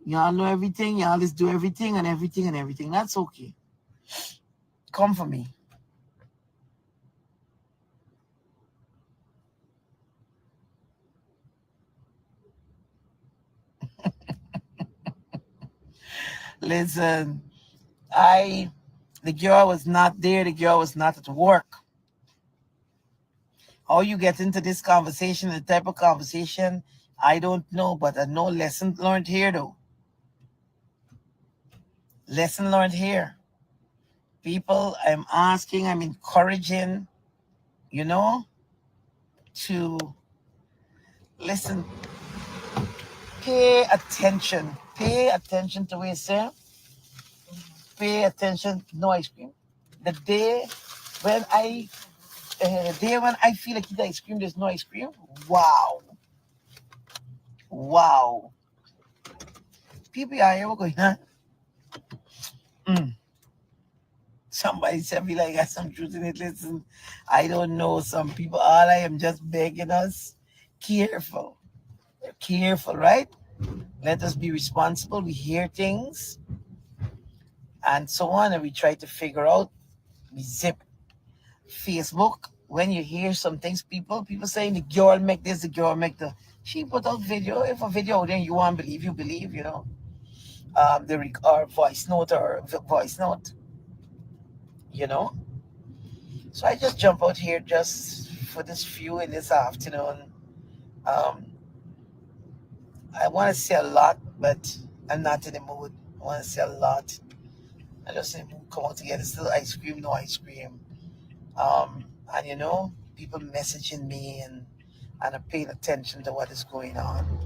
Y'all know everything, y'all just do everything and everything and everything. That's okay. Come for me. Listen, the girl was not there, the girl was not at work. How you get into this conversation, the type of conversation, I don't know, but I know lesson learned here though. Lesson learned here. People, I'm asking, I'm encouraging, to listen, pay attention. Pay attention to what you say. Pay attention. No ice cream. The day when I feel like eat ice cream, there's no ice cream. Wow. Wow. P.P.P, what going on? Somebody said me like I got some truth in it. Listen, I don't know. Some people, all I am just begging us, careful. Careful, right? Let us be responsible. We hear things and so on, and we try to figure out. We zip Facebook. When you hear some things, people saying the girl make this, the girl make the. She put out video. If a video then you want to believe, you believe. Or voice note voice note. So I just jump out here just for this few in this afternoon. Um, I want to say a lot, but I'm not in the mood. I want to say a lot. I just in the mood come out together. Still ice cream, no ice cream. And people messaging me and I'm paying attention to what is going on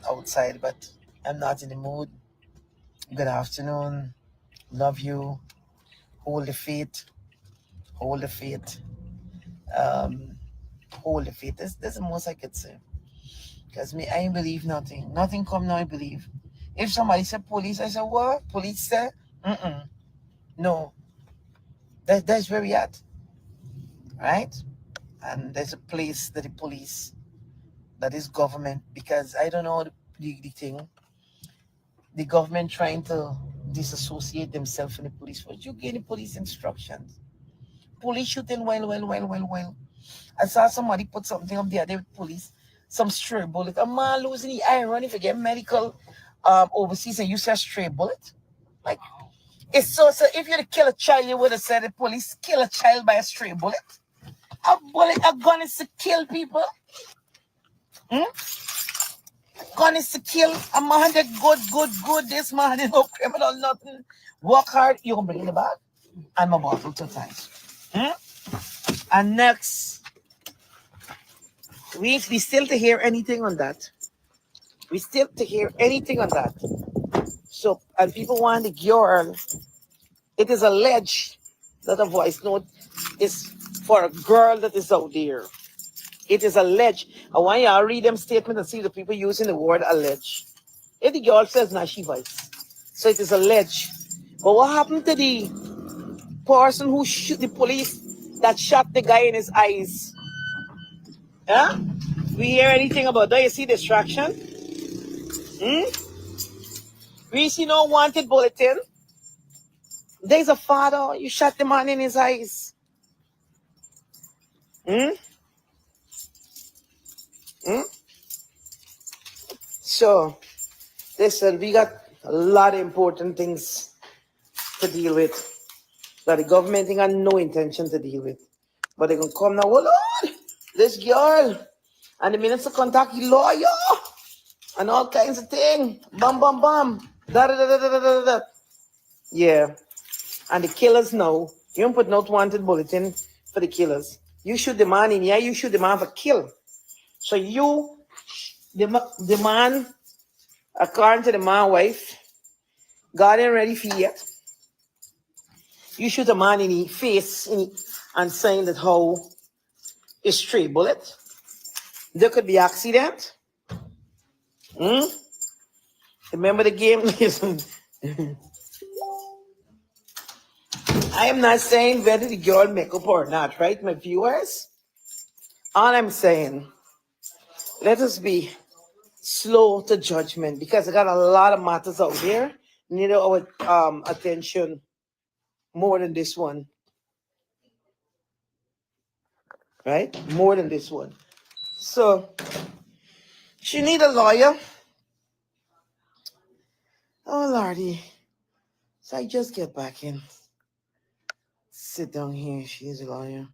outside, but I'm not in the mood. Good afternoon. Love you. Hold the faith. Hold the faith. Um, hold the faith. That's the most I could say. Because me, I ain't believe nothing. Nothing come now, I believe. If somebody said police, I said, what? Police said? No. That's where we at. Right? And there's a place that the police, that is government, because I don't know the thing. The government trying to disassociate themselves from the police. But you get the police instructions. Police shooting well. I saw somebody put something up the other day with police. Some stray bullet. A man losing the eye running for get medical overseas and you say stray bullet. Like it's so if you'd kill a child, you would have said the police kill a child by a stray bullet. A gun is to kill people. Gun is to kill. A man that good. This man is no criminal, nothing. Work hard, you gonna bring in the bag. And my bottle 2 times. And next, we still to hear anything on that. We still to hear anything on that. So, and people want the girl. It is alleged that a voice note is for a girl that is out there. It is alleged. I want y'all read them statement and see the people using the word alleged. If the girl says now she voice. So it is alleged. But what happened to the person who shoot the police that shot the guy in his eyes? Huh? We hear anything about that? You see distraction? We see no wanted bulletin. There's a father, you shot the man in his eyes. So, listen, we got a lot of important things to deal with that the government ain't got no intention to deal with. But they're going to come now, oh Lord, this girl, and the minister contact the lawyer, and all kinds of things. Bam, bam, bam. Da. Yeah. And the killers know. You don't put not wanted bulletin for the killers. You shoot the man in here, you shoot the man for kill. So you, the man, according to the man's wife, God ain't ready for you. You shoot a man in the face and saying that how it's stray bullet. There could be accident. Remember the game? I am not saying whether the girl make up or not, right, my viewers? All I'm saying, let us be slow to judgment because I got a lot of matters out there need our attention more than this one, right? More than this one. So she need a lawyer. Oh Lordy. So I just get back in. Sit down here. She's a lawyer.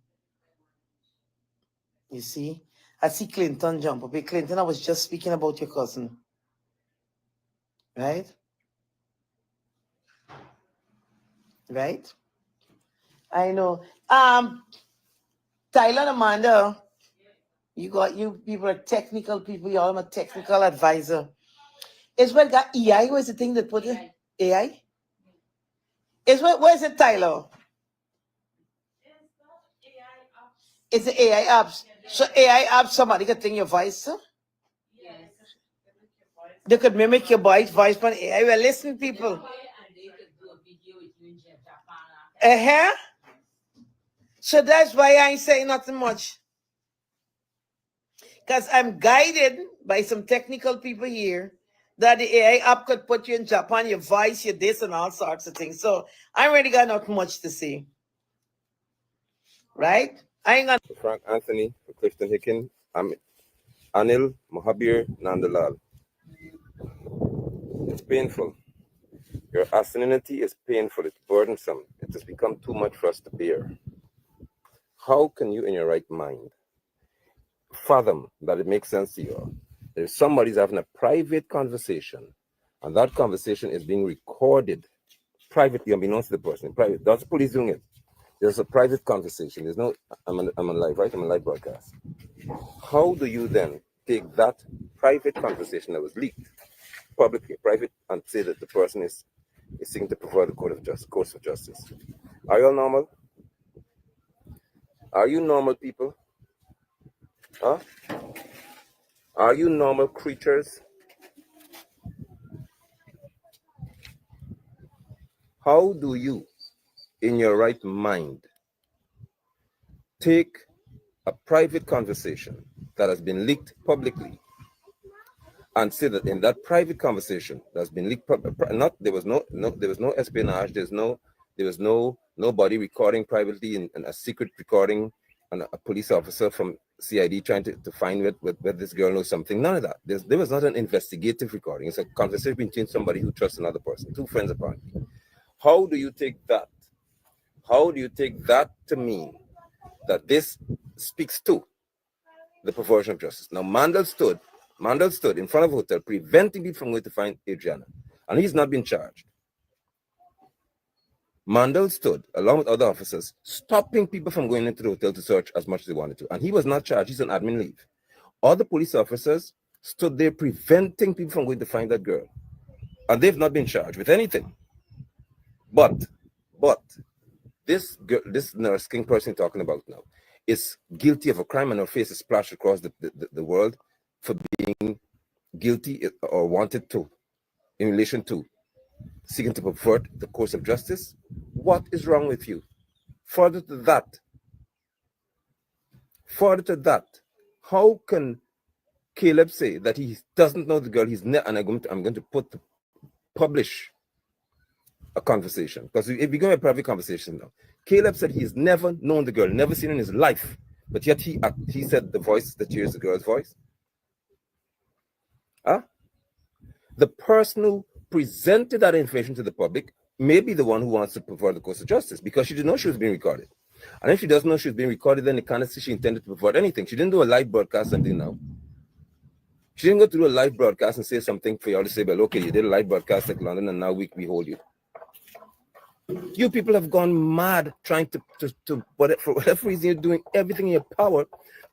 You see? I see Clinton jump up. Hey, Clinton, I was just speaking about your cousin. Right? Right? I know. Tyler and Amanda, you people are technical people. You all are a technical advisor. Israel got EI. Where's the thing that put it? AI? Israel, where's it, Tyler? It's the AI apps. So AI apps, somebody can think your voice, huh? They could mimic your voice from AI. Well, listen, people. So that's why I ain't saying nothing much. Because I'm guided by some technical people here that the AI app could put you in Japan, your voice, your this, and all sorts of things. So I already got not much to say. Right? I ain't gonna. Frank Anthony, for Clifton Hicken, I'm Anil Mohabir Nandalal. It's painful. Your asininity is painful. It's burdensome. It has become too much for us to bear. How can you, in your right mind, fathom that it makes sense to you? If somebody's having a private conversation, and that conversation is being recorded privately, unbeknownst to the person, private. That's the police doing it. There's a private conversation. There's no, I'm on live, right? I'm on live broadcast. How do you then take that private conversation that was leaked publicly, private, and say that the person is seeking to prefer the course of justice? Are you all normal? Are you normal people? Huh? Are you normal creatures? How do you, in your right mind, take a private conversation that has been leaked publicly and say that in that private conversation that's been leaked, there was no espionage, there was nobody recording privately in a secret recording, and a police officer from CID trying to find whether this girl knows something. None of that. There was not an investigative recording. It's a conversation between somebody who trusts another person, two friends apparently. How do you take that? How do you take that to mean that this speaks to the perversion of justice? Now, Mandel stood in front of a hotel preventing people from going to find Adrianna, and he's not been charged. Mandel stood along with other officers stopping people from going into the hotel to search as much as they wanted to, and he was not charged. He's on admin leave. Other police officers stood there preventing people from going to find that girl, and they've not been charged with anything. But this nurse king person you're talking about now is guilty of a crime, and her face is splashed across the world for being guilty or wanted to in relation to seeking to pervert the course of justice. What is wrong with you? Further to that, how can Caleb say that he doesn't know the girl? And I'm going to publish a conversation, because if we go a private conversation now, Caleb said he's never known the girl, never seen her in his life, but yet he said the voice that hears the girl's voice. The person who presented that information to the public may be the one who wants to pervert the course of justice, because she didn't know she was being recorded. And if she doesn't know she was being recorded, then it can't say she intended to pervert anything. She didn't do a live broadcast something now. She didn't go to do a live broadcast and say something for y'all to say, well, okay, you did a live broadcast like London, and now we hold you. You people have gone mad trying to for whatever reason, you're doing everything in your power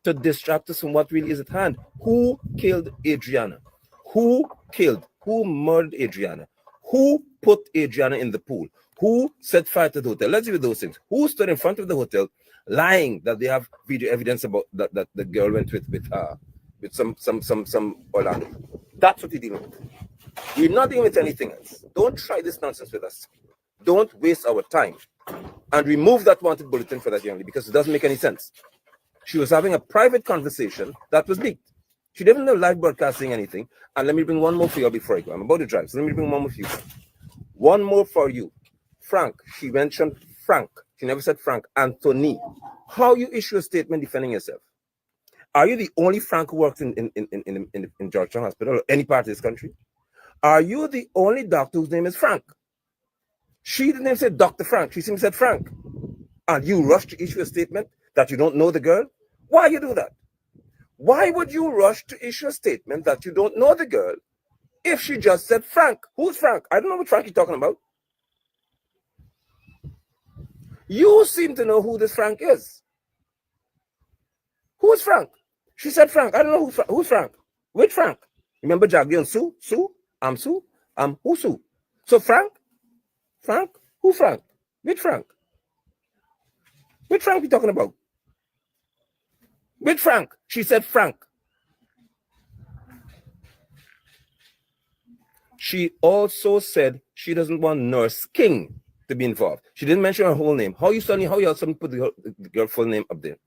to distract us from what really is at hand. Who killed Adrianna? Who murdered Adrianna? Who put Adrianna in the pool? Who set fire to the hotel? Let's do those things. Who stood in front of the hotel lying that they have video evidence about that the girl went with some Orlando? That's what we're dealing with. We're not dealing with anything else. Don't try this nonsense with us. Don't waste our time, and remove that wanted bulletin for that young lady, because it doesn't make any sense. She was having a private conversation that was leaked. She didn't know live broadcasting anything. And let me bring one more for you before I go. I'm about to drive, so let me bring one more for you. One more for you. Frank. She mentioned Frank. She never said Frank. Anthony. How you issue a statement defending yourself? Are you the only Frank who works in Georgetown Hospital or any part of this country? Are you the only doctor whose name is Frank? She didn't even say Dr. Frank. She simply said Frank. And you rush to issue a statement that you don't know the girl? Why you do that? Why would you rush to issue a statement that you don't know the girl if she just said Frank? Who's Frank? I don't know what Frank you're talking about. You seem to know who this Frank is. Who's Frank? She said Frank. I don't know who's Frank. Which Frank? Remember JAGDEO and Sue? Sue? I'm Sue. Who Sue? So Frank? Frank? Who Frank? Which Frank? Which Frank we talking about? Which Frank? She said Frank. She also said she doesn't want Nurse King to be involved. She didn't mention her whole name. How you suddenly put the girl's full name up there?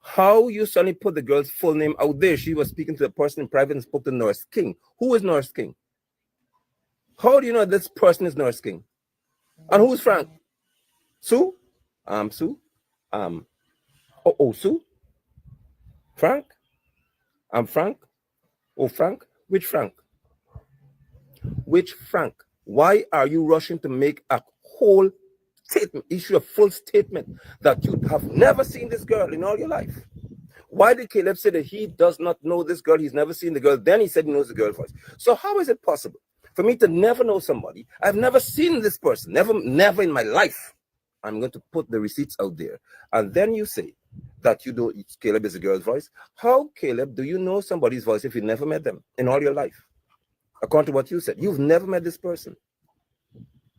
How you suddenly put the girl's full name out there? She was speaking to the person in private and spoke to Nurse King. Who is Nurse King? How do you know this person is Nurse King? And who's Frank? Sue? Sue? Sue? Frank? I'm Frank? Oh, Frank? Which Frank? Which Frank? Why are you rushing to make a whole statement, issue a full statement that you have never seen this girl in all your life? Why did Caleb say that he does not know this girl? He's never seen the girl. Then he said he knows the girl first. So how is it possible for me to never know somebody? I've never seen this person, never in my life. I'm going to put the receipts out there. And then you say that you don't, Caleb is a girl's voice. How, Caleb, do you know somebody's voice if you never met them in all your life? According to what you said, you've never met this person.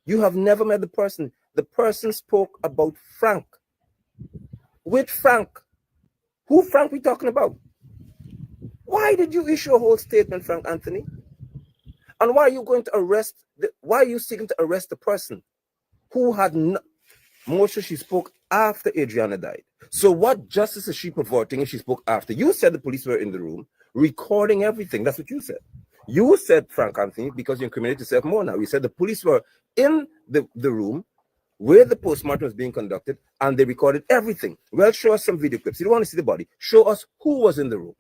You have never met the person. The person spoke about Frank. Which Frank? Who Frank we talking about? Why did you issue a whole statement, Frank Anthony? And why are you going to arrest? Why are you seeking to arrest the person who had Moshe? She spoke after Adrianna died. So what justice is she perverting if she spoke after? You said the police were in the room recording everything. That's what you said. You said, Frank Anthony, because you incriminate yourself more now. You said the police were in the room where the postmortem was being conducted and they recorded everything. Well, show us some video clips. You don't want to see the body. Show us who was in the room.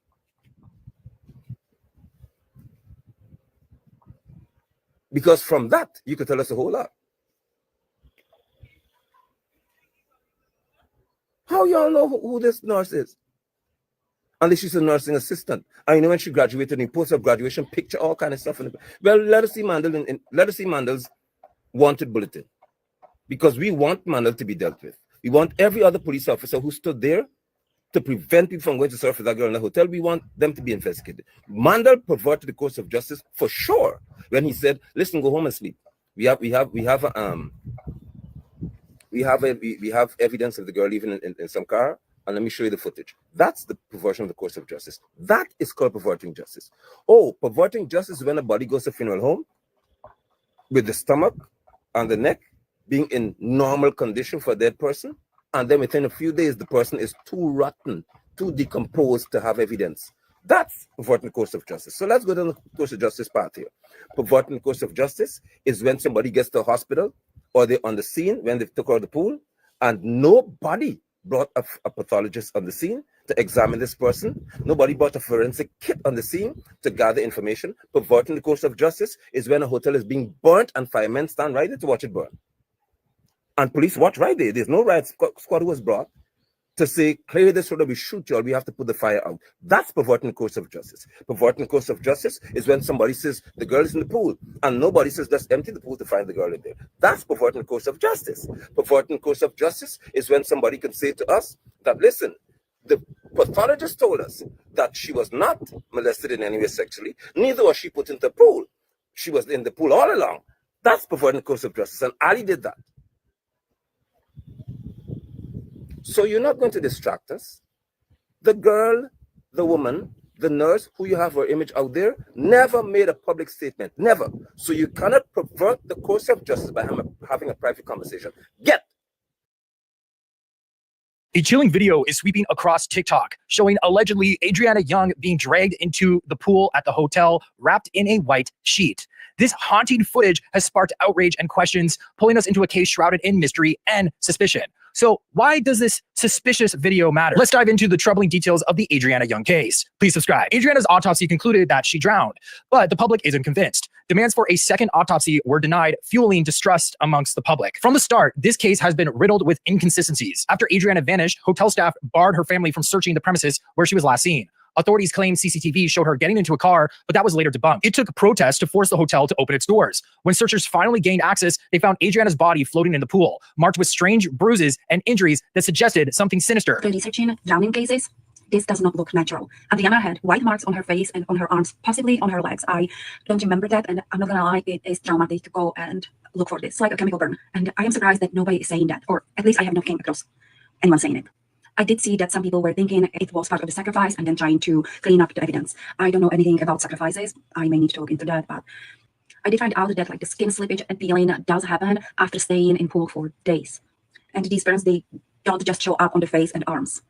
Because from that, you could tell us a whole lot. How y'all know who this nurse is? Unless she's a nursing assistant. I know when she graduated, and post her graduation picture, all kind of stuff. Well, let us see Mandel let us see Mandel's wanted bulletin. Because we want Mandel to be dealt with. We want every other police officer who stood there to prevent people from going to surf with that girl in the hotel. We want them to be investigated. Mandel perverted the course of justice for sure when he said, "Listen, go home and sleep. We have evidence of the girl leaving in some car, and let me show you the footage." That's the perversion of the course of justice. That is called perverting justice. Oh, perverting justice is when a body goes to funeral home with the stomach and the neck being in normal condition for a dead person, and then within a few days the person is too rotten, too decomposed to have evidence. That's perverting the course of justice. So let's go down the course of justice path here. Perverting the course of justice is when somebody gets to a hospital or they're on the scene when they took her out of the pool and nobody brought a pathologist on the scene to examine this person. Nobody brought a forensic kit on the scene to gather information. Perverting the course of justice is when a hotel is being burnt and firemen stand right there to watch it burn. And police watch right there. There's no riot squad who was brought to say, clear this road, we shoot you, or we have to put the fire out. That's perverting the course of justice. Perverting the course of justice is when somebody says the girl is in the pool and nobody says let's empty the pool to find the girl in there. That's perverting the course of justice. Perverting the course of justice is when somebody can say to us that, listen, the pathologist told us that she was not molested in any way sexually, neither was she put into the pool. She was in the pool all along. That's perverting the course of justice, and Ali did that. So you're not going to distract us. The girl, the woman, the nurse who you have her image out there never made a public statement. Never. So you cannot pervert the course of justice by having a private conversation. Get A chilling video is sweeping across TikTok, showing allegedly Adrianna Younge being dragged into the pool at the hotel, wrapped in a white sheet. This haunting footage has sparked outrage and questions, pulling us into a case shrouded in mystery and suspicion. So why does this suspicious video matter? Let's dive into the troubling details of the Adrianna Younge case. Please subscribe. Adrianna's autopsy concluded that she drowned, but the public isn't convinced. Demands for a second autopsy were denied, fueling distrust amongst the public. From the start, this case has been riddled with inconsistencies. After Adrianna vanished, hotel staff barred her family from searching the premises where she was last seen. Authorities claim CCTV showed her getting into a car, but that was later debunked. It took protests to force the hotel to open its doors. When searchers finally gained access, they found Adrianna's body floating in the pool, marked with strange bruises and injuries that suggested something sinister. After researching drowning cases, this does not look natural. Adrianna had white marks on her face and on her arms, possibly on her legs. I don't remember that, and I'm not gonna lie, it is traumatic to go and look for this, like a chemical burn. And I am surprised that nobody is saying that, or at least I have not came across anyone saying it. I did see that some people were thinking it was part of the sacrifice and then trying to clean up the evidence. I don't know anything about sacrifices. I may need to look into that, but I did find out that like the skin slippage and peeling does happen after staying in pool for days. And these burns, they don't just show up on the face and arms.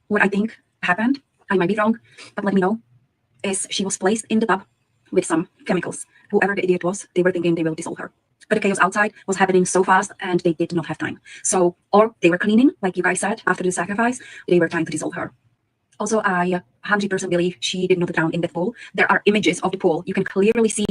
What I think happened, I might be wrong, but let me know, is she was placed in the tub with some chemicals. Whoever the idiot was, they were thinking they will dissolve her. But the chaos outside was happening so fast and they did not have time. So, or they were cleaning, like you guys said, after the sacrifice, they were trying to dissolve her. Also, I 100% believe she did not drown in that pool. There are images of the pool. You can clearly see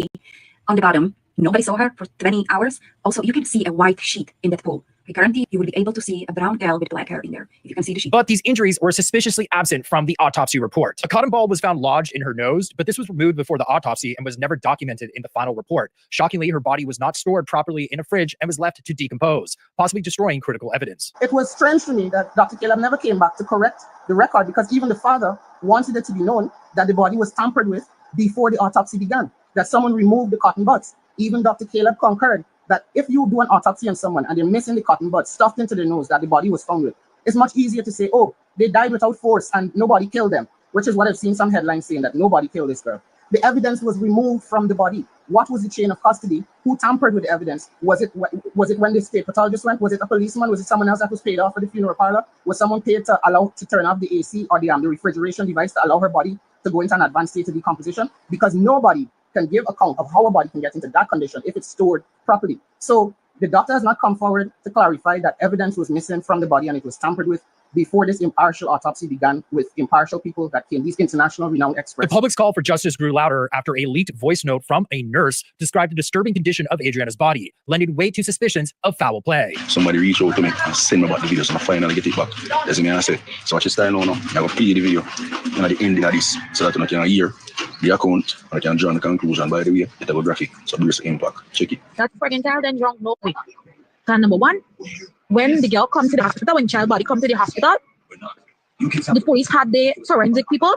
on the bottom, nobody saw her for 20 hours. Also, you can see a white sheet in that pool. Currently, you will be able to see a brown girl with black hair in there, if you can see the sheet. But these injuries were suspiciously absent from the autopsy report. A cotton ball was found lodged in her nose, but this was removed before the autopsy and was never documented in the final report. Shockingly, her body was not stored properly in a fridge and was left to decompose, possibly destroying critical evidence. It was strange to me that Dr. Caleb never came back to correct the record, because even the father wanted it to be known that the body was tampered with before the autopsy began, that someone removed the cotton buds. Even Dr. Caleb concurred that if you do an autopsy on someone and they're missing the cotton buds stuffed into the nose that the body was found with, it's much easier to say, oh, they died without force and nobody killed them, which is what I've seen some headlines saying, that nobody killed this girl. The evidence was removed from the body. What was the chain of custody? Who tampered with the evidence? Was it when the state pathologist went? Was it a policeman? Was it someone else that was paid off for the funeral parlor? Was someone paid to allow to turn off the AC or the refrigeration device to allow her body to go into an advanced state of decomposition? Because nobody can give account of how a body can get into that condition if it's stored properly. So the doctor has not come forward to clarify that evidence was missing from the body and it was tampered with before this impartial autopsy began with impartial people that came, these international renowned experts. The public's call for justice grew louder after a leaked voice note from a nurse described the disturbing condition of Adrianna's body, lending weight to suspicions of foul play. Somebody reached out to me and sent me back the video, so I finally get it back. That's what I say. So what you start now, I will play the video and at the ending of this, so that I can hear the account and I can draw the conclusion. By the way, it have a graphic, so there's impact. Check it. That freaking child then drunk no way. Number one, when the girl comes to the hospital, when child body come to the hospital, the police had the forensic people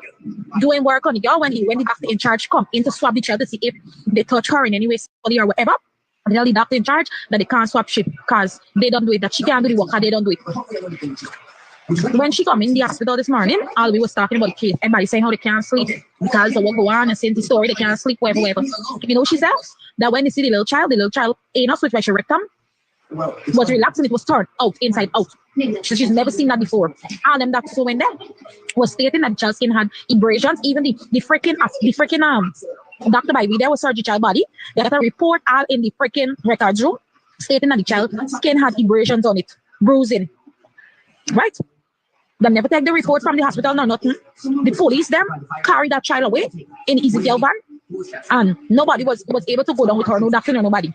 doing work on the girl when the doctor in charge come in to swab the child to see if they touch her in any way or whatever. And tell the doctor in charge that they can't swap shit because they don't do it, that she can't do the work and they don't do it. When she come in the hospital this morning, all we was talking about the case. Everybody saying how they can't sleep because of what go on and saying the story, they can't sleep, whatever. You know, she said that when they see the little child anus, which was her rectum, was relaxed and it was turned out, inside out. So she's never seen that before. All them doctors who went there was stating that the child's skin had abrasions. Even the freaking Dr. By there was surgery child body. They got a report all in the freaking records room stating that the child's skin had abrasions on it, bruising. Right? They never take the report from the hospital, no nothing. The police them carry that child away in Ezekiel van. And nobody was able to go down with her, no doctor, no nobody.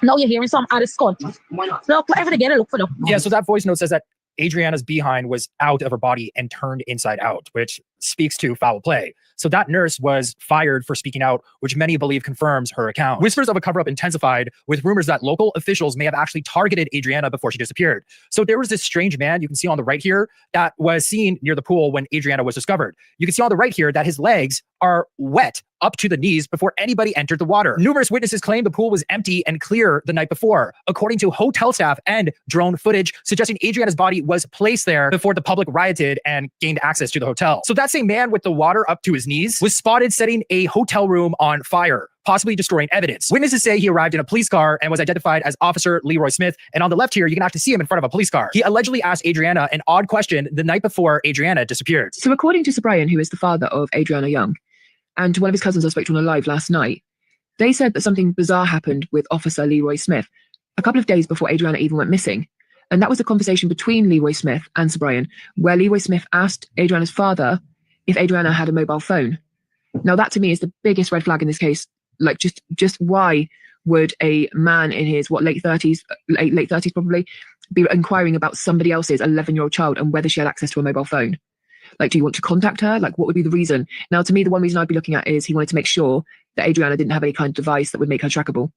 Now you're hearing some other skull. Look, whatever they get, look for them. Yeah, so that voice note says that Adrianna's behind was out of her body and turned inside out, which speaks to foul play. So that nurse was fired for speaking out, which many believe confirms her account. Whispers of a cover-up intensified with rumors that local officials may have actually targeted Adrianna before she disappeared. So there was this strange man you can see on the right here that was seen near the pool when Adrianna was discovered. You can see on the right here that his legs are wet up to the knees before anybody entered the water. Numerous witnesses claim the pool was empty and clear the night before, according to hotel staff and drone footage suggesting Adrianna's body was placed there before the public rioted and gained access to the hotel. So that that same man with the water up to his knees was spotted setting a hotel room on fire, possibly destroying evidence. Witnesses say he arrived in a police car and was identified as Officer Leroy Smith. And on the left here, you can actually see him in front of a police car. He allegedly asked Adrianna an odd question the night before Adrianna disappeared. So according to Sir Brian, who is the father of Adrianna Younge, and to one of his cousins I spoke to on a live last night, they said that something bizarre happened with Officer Leroy Smith a couple of days before Adrianna even went missing. And that was a conversation between Leroy Smith and Sir Brian, where Leroy Smith asked Adrianna's father if Adrianna had a mobile phone. Now that to me is the biggest red flag in this case. Like just why would a man in his late 30s probably be inquiring about somebody else's 11-year-old child and whether she had access to a mobile phone? Like, do you want to contact her? Like, what would be the reason? Now, to me, the one reason I'd be looking at is he wanted to make sure that Adrianna didn't have any kind of device that would make her trackable.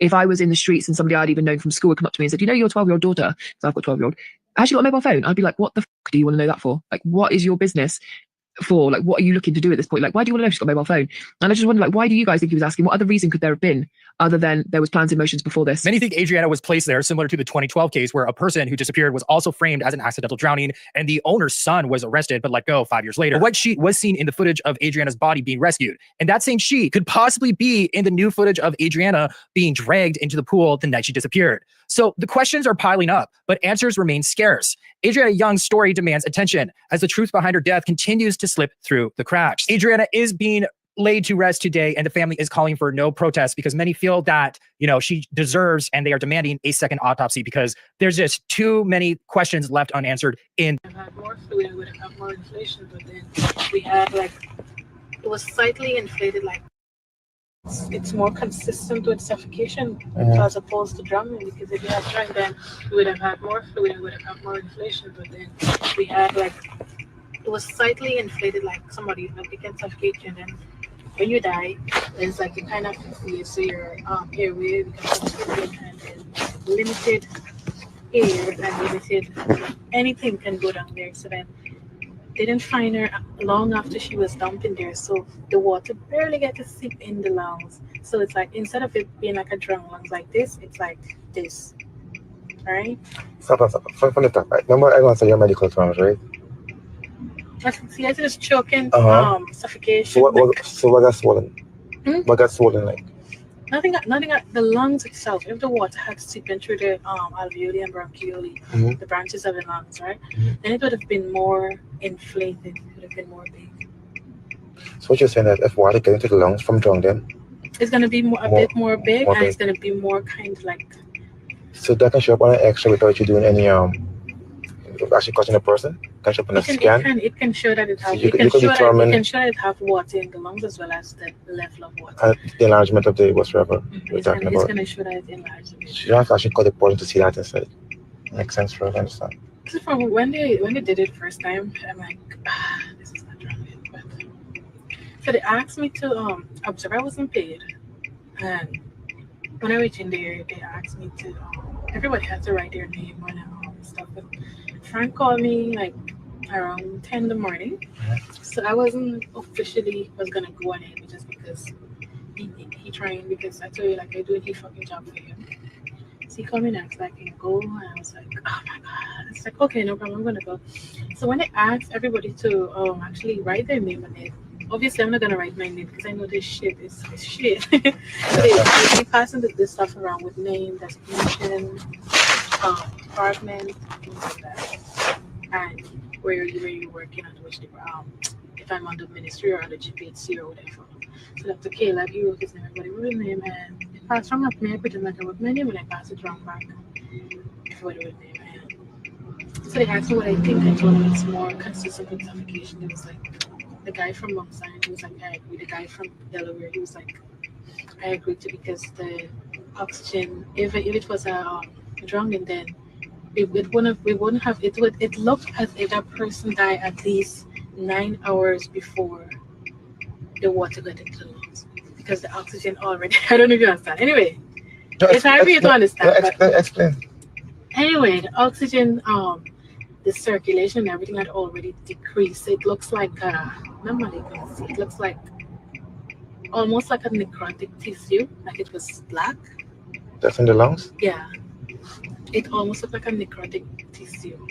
If I was in the streets and somebody I'd even known from school would come up to me and said, you know, your 12-year-old daughter, so I've got a 12-year-old, has she got a mobile phone? I'd be like, what the fuck do you want to know that for? Like, what is your business for? Like, what are you looking to do at this point? Like, why do you want to know if she's got a mobile phone? And I just wonder, like, why do you guys think he was asking? What other reason could there have been other than there was plans and motions before this? Many think Adrianna was placed there similar to the 2012 case where a person who disappeared was also framed as an accidental drowning and the owner's son was arrested but let go 5 years later. A white sheet was seen in the footage of Adrianna's body being rescued. And that same sheet could possibly be in the new footage of Adrianna being dragged into the pool the night she disappeared. So the questions are piling up, but answers remain scarce. Adrianna Young's story demands attention as the truth behind her death continues to slip through the cracks. Adrianna is being laid to rest today, and the family is calling for no protest because many feel that, you know, she deserves and they are demanding a second autopsy because there's just too many questions left unanswered in. I've had more fluid, I would have had more inflation, but then we had like, it was slightly inflated, like it's more consistent with suffocation as opposed to drowning, because if you had drowned, then we would have had more fluid and would have had more inflation, but then we had like, it was slightly inflated, like somebody, like it can suffocate you, and then when you die, it's like you kind of feel, so your airway becomes suffocate, and then limited air and limited anything can go down there. So then they didn't find her long after she was dumped in there, so the water barely get to seep in the lungs. So it's like, instead of it being like a drowned lungs like this, it's like this. All right? Stop. From the top, right? Remember, I want to say your medical terms, right? See, I just choking, suffocation. So what got swollen? What got swollen like? Nothing at the lungs itself. If the water had seeped in through the alveoli and bronchioli, the branches of the lungs, right? Then it would have been more inflated. It would have been more big. So what you're saying that if water gets into the lungs from drowning, it's gonna be a bit more big, and it's gonna be more kind of like. So that can show up on an X-ray without you doing any actually touching a person. Can show up on a scan. It can show that it has. So it can show that it have water in the lungs as well as the level of water. And the enlargement of the whatsoever we're talking about. It's gonna show that it's enlarged. So you don't have to actually cut the portion to see that inside. Makes sense for you, I understand. So from when they did it first time, I'm like, this is not drowning. But so they asked me to observe. I wasn't paid, and when I reached in there, they asked me to. Everybody had to write their name and all this stuff. But Frank called me like around 10 in the morning, so I wasn't officially gonna go on it just because he trying, because I told you, like, I do a fucking job for him. So he called me next, like, can go? And I was like, oh my god. It's like, okay, no problem, I'm gonna go. So when I asked everybody to actually write their name on it, obviously I'm not gonna write my name because I know this shit is shit. So they passing this stuff around with name, designation, department, things like that, and where you're working at, which if I'm on the ministry or on the G.P.A or whatever. So Dr. Caleb, he wrote his name, everybody wrote his name, and it passed wrong up me. I pretend like I wrote my name, and I passed it wrong back. Everybody wrote his name. So they asked me what I think. I told them it's more consistent with suffocation. It was like the guy from Mount Zion, he was like, I agree. The guy from Delaware, he was like, I agree too, because the oxygen, if it was a drowning, then it wouldn't have, it looked as if that person died at least 9 hours before the water got into the lungs, because the oxygen already, I don't know if you understand. Anyway, it's hard for you to understand. Explain. Anyway, the oxygen, the circulation and everything had already decreased. It looks like, normally you can see, it looks like almost like a necrotic tissue, like it was black. That's in the lungs? Yeah. It almost looked like a necrotic tissue.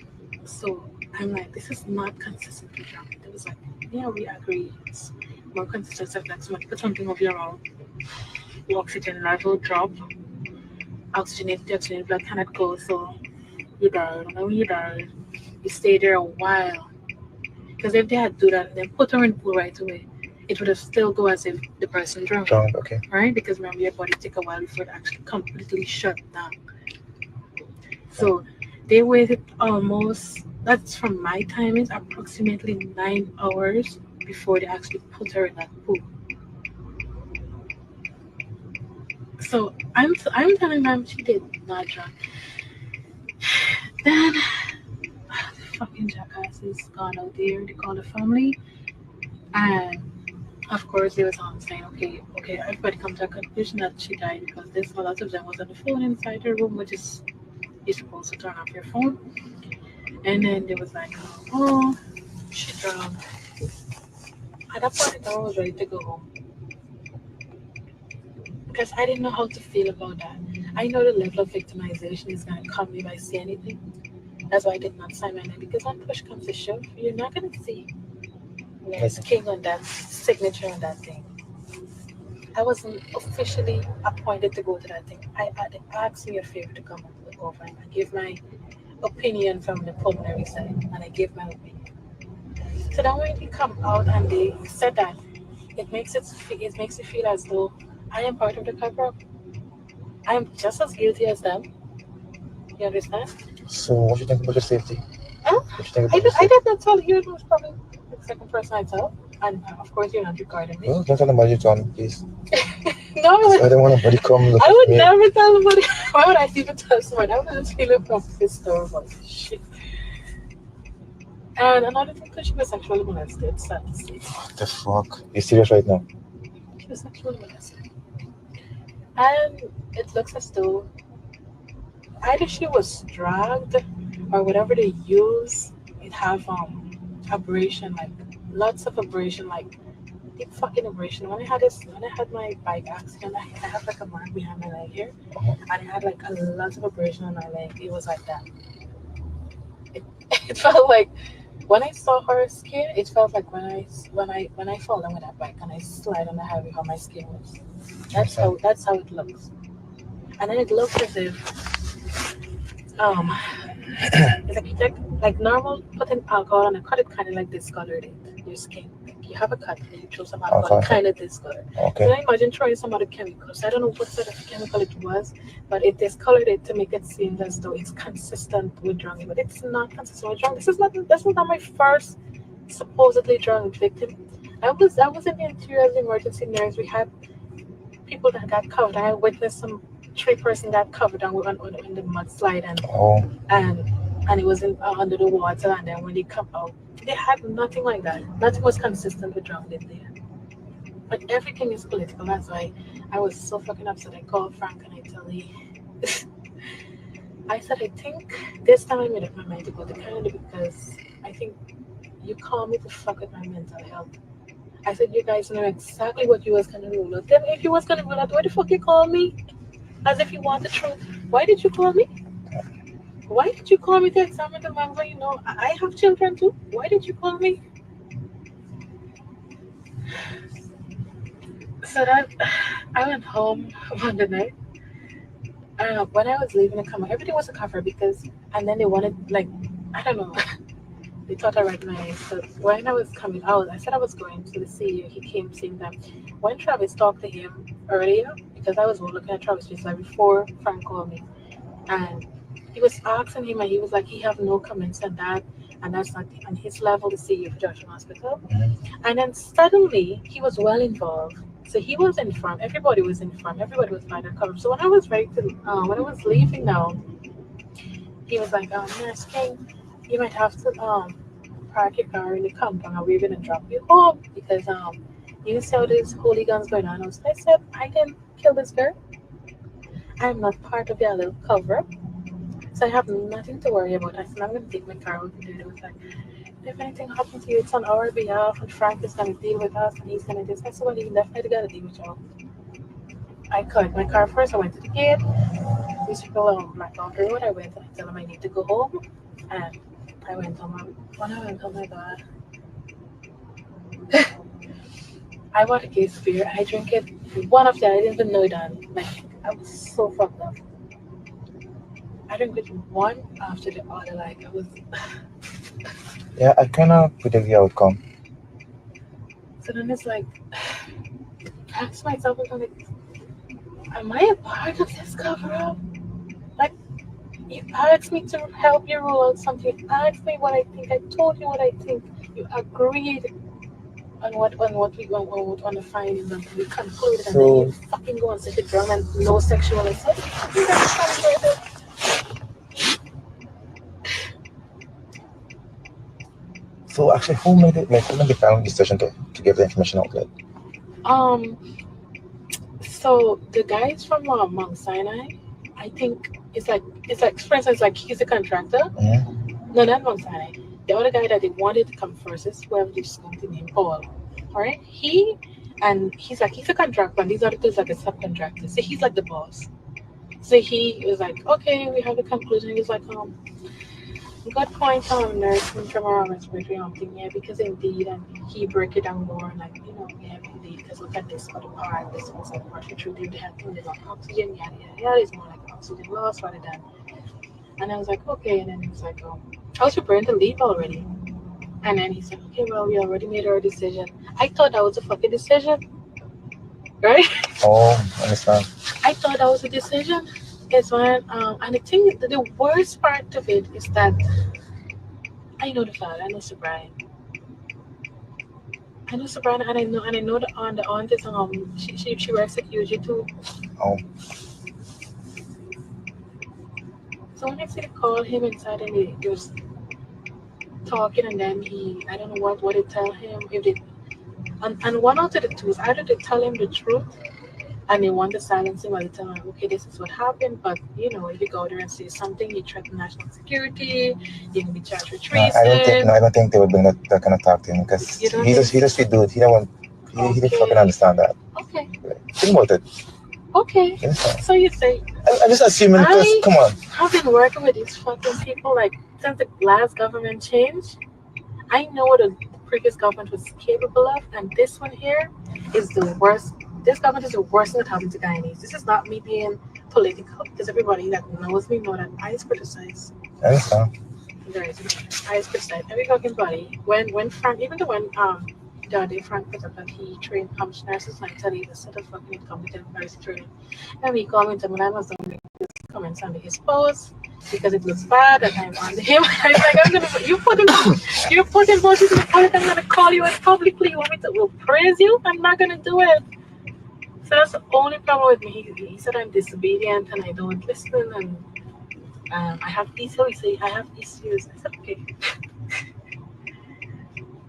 So I'm like, this is not consistent with drowning. It was like, yeah, we agree. It's more consistent that somebody put something over your mouth, the oxygen level drop, the oxygenated blood cannot go, so you died. And when you died, you stay there a while. Because if they had do that, then put her in the pool right away, it would have still go as if the person drowned. Drunk, okay. Right? Because remember, your body take a while before it actually completely shut down. So they waited almost, that's from my timings, approximately 9 hours before they actually put her in that pool. So I'm telling them she did not drown. Then fucking jackasses gone out there, they called the family, and of course they was on saying, okay, everybody come to a conclusion that she died because this a lot of them was on the phone inside her room, which is you're supposed to turn off your phone. And then they was like, oh, she drowned. At that point, I was ready to go home because I didn't know how to feel about that. I know the level of victimization is going to come if I see anything. That's why I did not sign my name, because when push comes to shove, you're not going to see Nurse King on that signature on that thing. I wasn't officially appointed to go to that thing. They asked me a favor to come over, and I gave my opinion from the pulmonary side, and I gave my opinion. So then when they come out and they said that, it makes it feel as though I am part of the cover-up. I am just as guilty as them. You understand? So what do you think about your safety? Huh? What do you think I about your did not tell you. It was probably the second person I tell, and of course you're not regarding me. No, don't tell nobody you told me, please. No, I don't want nobody come look I at would me. never tell nobody. Why would I even tell someone? I was feeling from this story about shit. And another thing, because she was sexually molested, sad to say. What the fuck? You serious right now? She was sexually molested. And it looks as though either she was dragged or whatever they use, it have abrasion, like lots of abrasion, like deep fucking abrasion. When I had my bike accident, I had like a mark behind my leg here, and I had like a lot of abrasion on my leg. It was like that. It felt like when I saw her skin, it felt like when I fall down with that bike and I slide on the highway, how my skin was. That's how it looks. And then it looks as if it's like normal putting alcohol on a cut, it kind of like discolored it, your skin. Like you have a cut and you throw some alcohol, it kind of discolored. Okay. So I imagine throwing some other chemicals. I don't know what sort of chemical it was, but it discolored it to make it seem as though it's consistent with drowning, but it's not consistent with drowning. This is not my first supposedly drunk victim. I was in the interior as emergency nurse. We had people that got covered. I witnessed some 3 person got covered on the mudslide and it was under the water, and then when they come out, they had nothing like that. Nothing was consistent with drowning there. But everything is political. That's why I was so fucking upset. I called Frank and I tell him, I said, I think this time I made up my mind to go to Canada because I think you call me to fuck with my mental health. I said, you guys know exactly what you was gonna rule out. Then if you was gonna rule out, why the fuck you call me? As if you want the truth. Why did you call me? Why did you call me to examine the man when you know I have children too? Why did you call me? So that I went home one night. When I was leaving the camera, everything was a cover because, and then they wanted, like, I don't know, they thought I read my name. So when I was coming out, I said I was going to the CEO. He came saying that when Travis talked to him earlier, because I was looking at Travis just like before Frank called me, and he was asking him, and he was like, he have no comments on that, and that's not on his level, the CEO of Joshua Hospital. And then suddenly he was well involved. So he was informed. Everybody was informed. Everybody was by the cover. So when I was ready to, when I was leaving now, he was like, Nurse King, you might have to park your car in the compound, and we're gonna drop you home because you see how these hooligans going on. So I said, I didn't kill this girl. I'm not part of your little cover up. So I have nothing to worry about. I said, I'm gonna take my car over there. It was like, if anything happens to you, it's on our behalf, and Frank is gonna deal with us, and he's gonna do this. I said, well, you definitely gotta deal with y'all. I cut my car first. I went to the gate. These people blacked off the road. I went and I told them I need to go home, and I went home. When I went home, my God, I bought a case of beer. I drink it. One after I didn't even know it on. Like I was so fucked up. I drink it one after the other. Like I was. Yeah, I kind of predict the outcome. So then it's like, I ask myself, I'm like, am I a part of this cover up? Like, you asked me to help you rule out something. You asked me what I think. I told you what I think. You agreed on the findings and we concluded, and then you fucking go and sit it down and no sexual assault. You guys celebrated. So actually, who made it? Like, who made the final decision to give the information out? Like, So the guys from Mount Sinai, I think it's like for instance, like he's a contractor. No, not Mount Sinai. The other guy that they wanted to come first is whoever this going to name Paul. All right, he's a contractor, and these other two is like a subcontractor. So he's like the boss. So he was like, okay, we have the conclusion. He's like, good point on nursing from our respiratory thing, yeah, because indeed, and he break it down more, like, you know, yeah, indeed, because look at this other part, this was like respiratory, they had things like oxygen, yada, yada, yada, it's more like oxygen loss rather than, and I was like, okay, and then he was like, oh, I was preparing to leave already, and then he said, okay, well, we already made our decision. I thought that was a fucking decision, right? oh, I understand. I thought that was a decision. It's when, and the thing, the worst part of it is that I know the father, I know Sir Brian. I know Sir Brian, and I know the aunt is she works at Younge too. Oh. So when I see call him inside and they was talking, and then I don't know what they tell him, if they and one out of the two is either they tell him the truth and they want to silence him, or they tell him, okay, this is what happened, but you know, if you go there and say something, you threaten national security, you can be charged with treason. I don't think they would bring that kind of talk to him, because he's just a dude. He didn't fucking understand that. Okay. Think about it. Okay. So you say I'm just assuming, because come on. I've been working with these fucking people like since the last government changed. I know what the previous government was capable of, and this one here is the worst. This government is the worst thing that happened to Guyanese. This is not me being political, because everybody that knows me know that I criticize. I understand. I criticize every fucking body. When Frank, even the one the other day Frank put up that he trained Hampshire nurses, and I tell you the set of fucking incompetent nurse training. And he called me to when I was doing his comments under his post because it looks bad that I'm under him. I was like, I'm gonna you put in voices in the public, I'm gonna call you out publicly. You want me to praise you? I'm not gonna do it. So that's the only problem with me. He said I'm disobedient and I don't listen, and I have issues. He said I have issues. I said okay.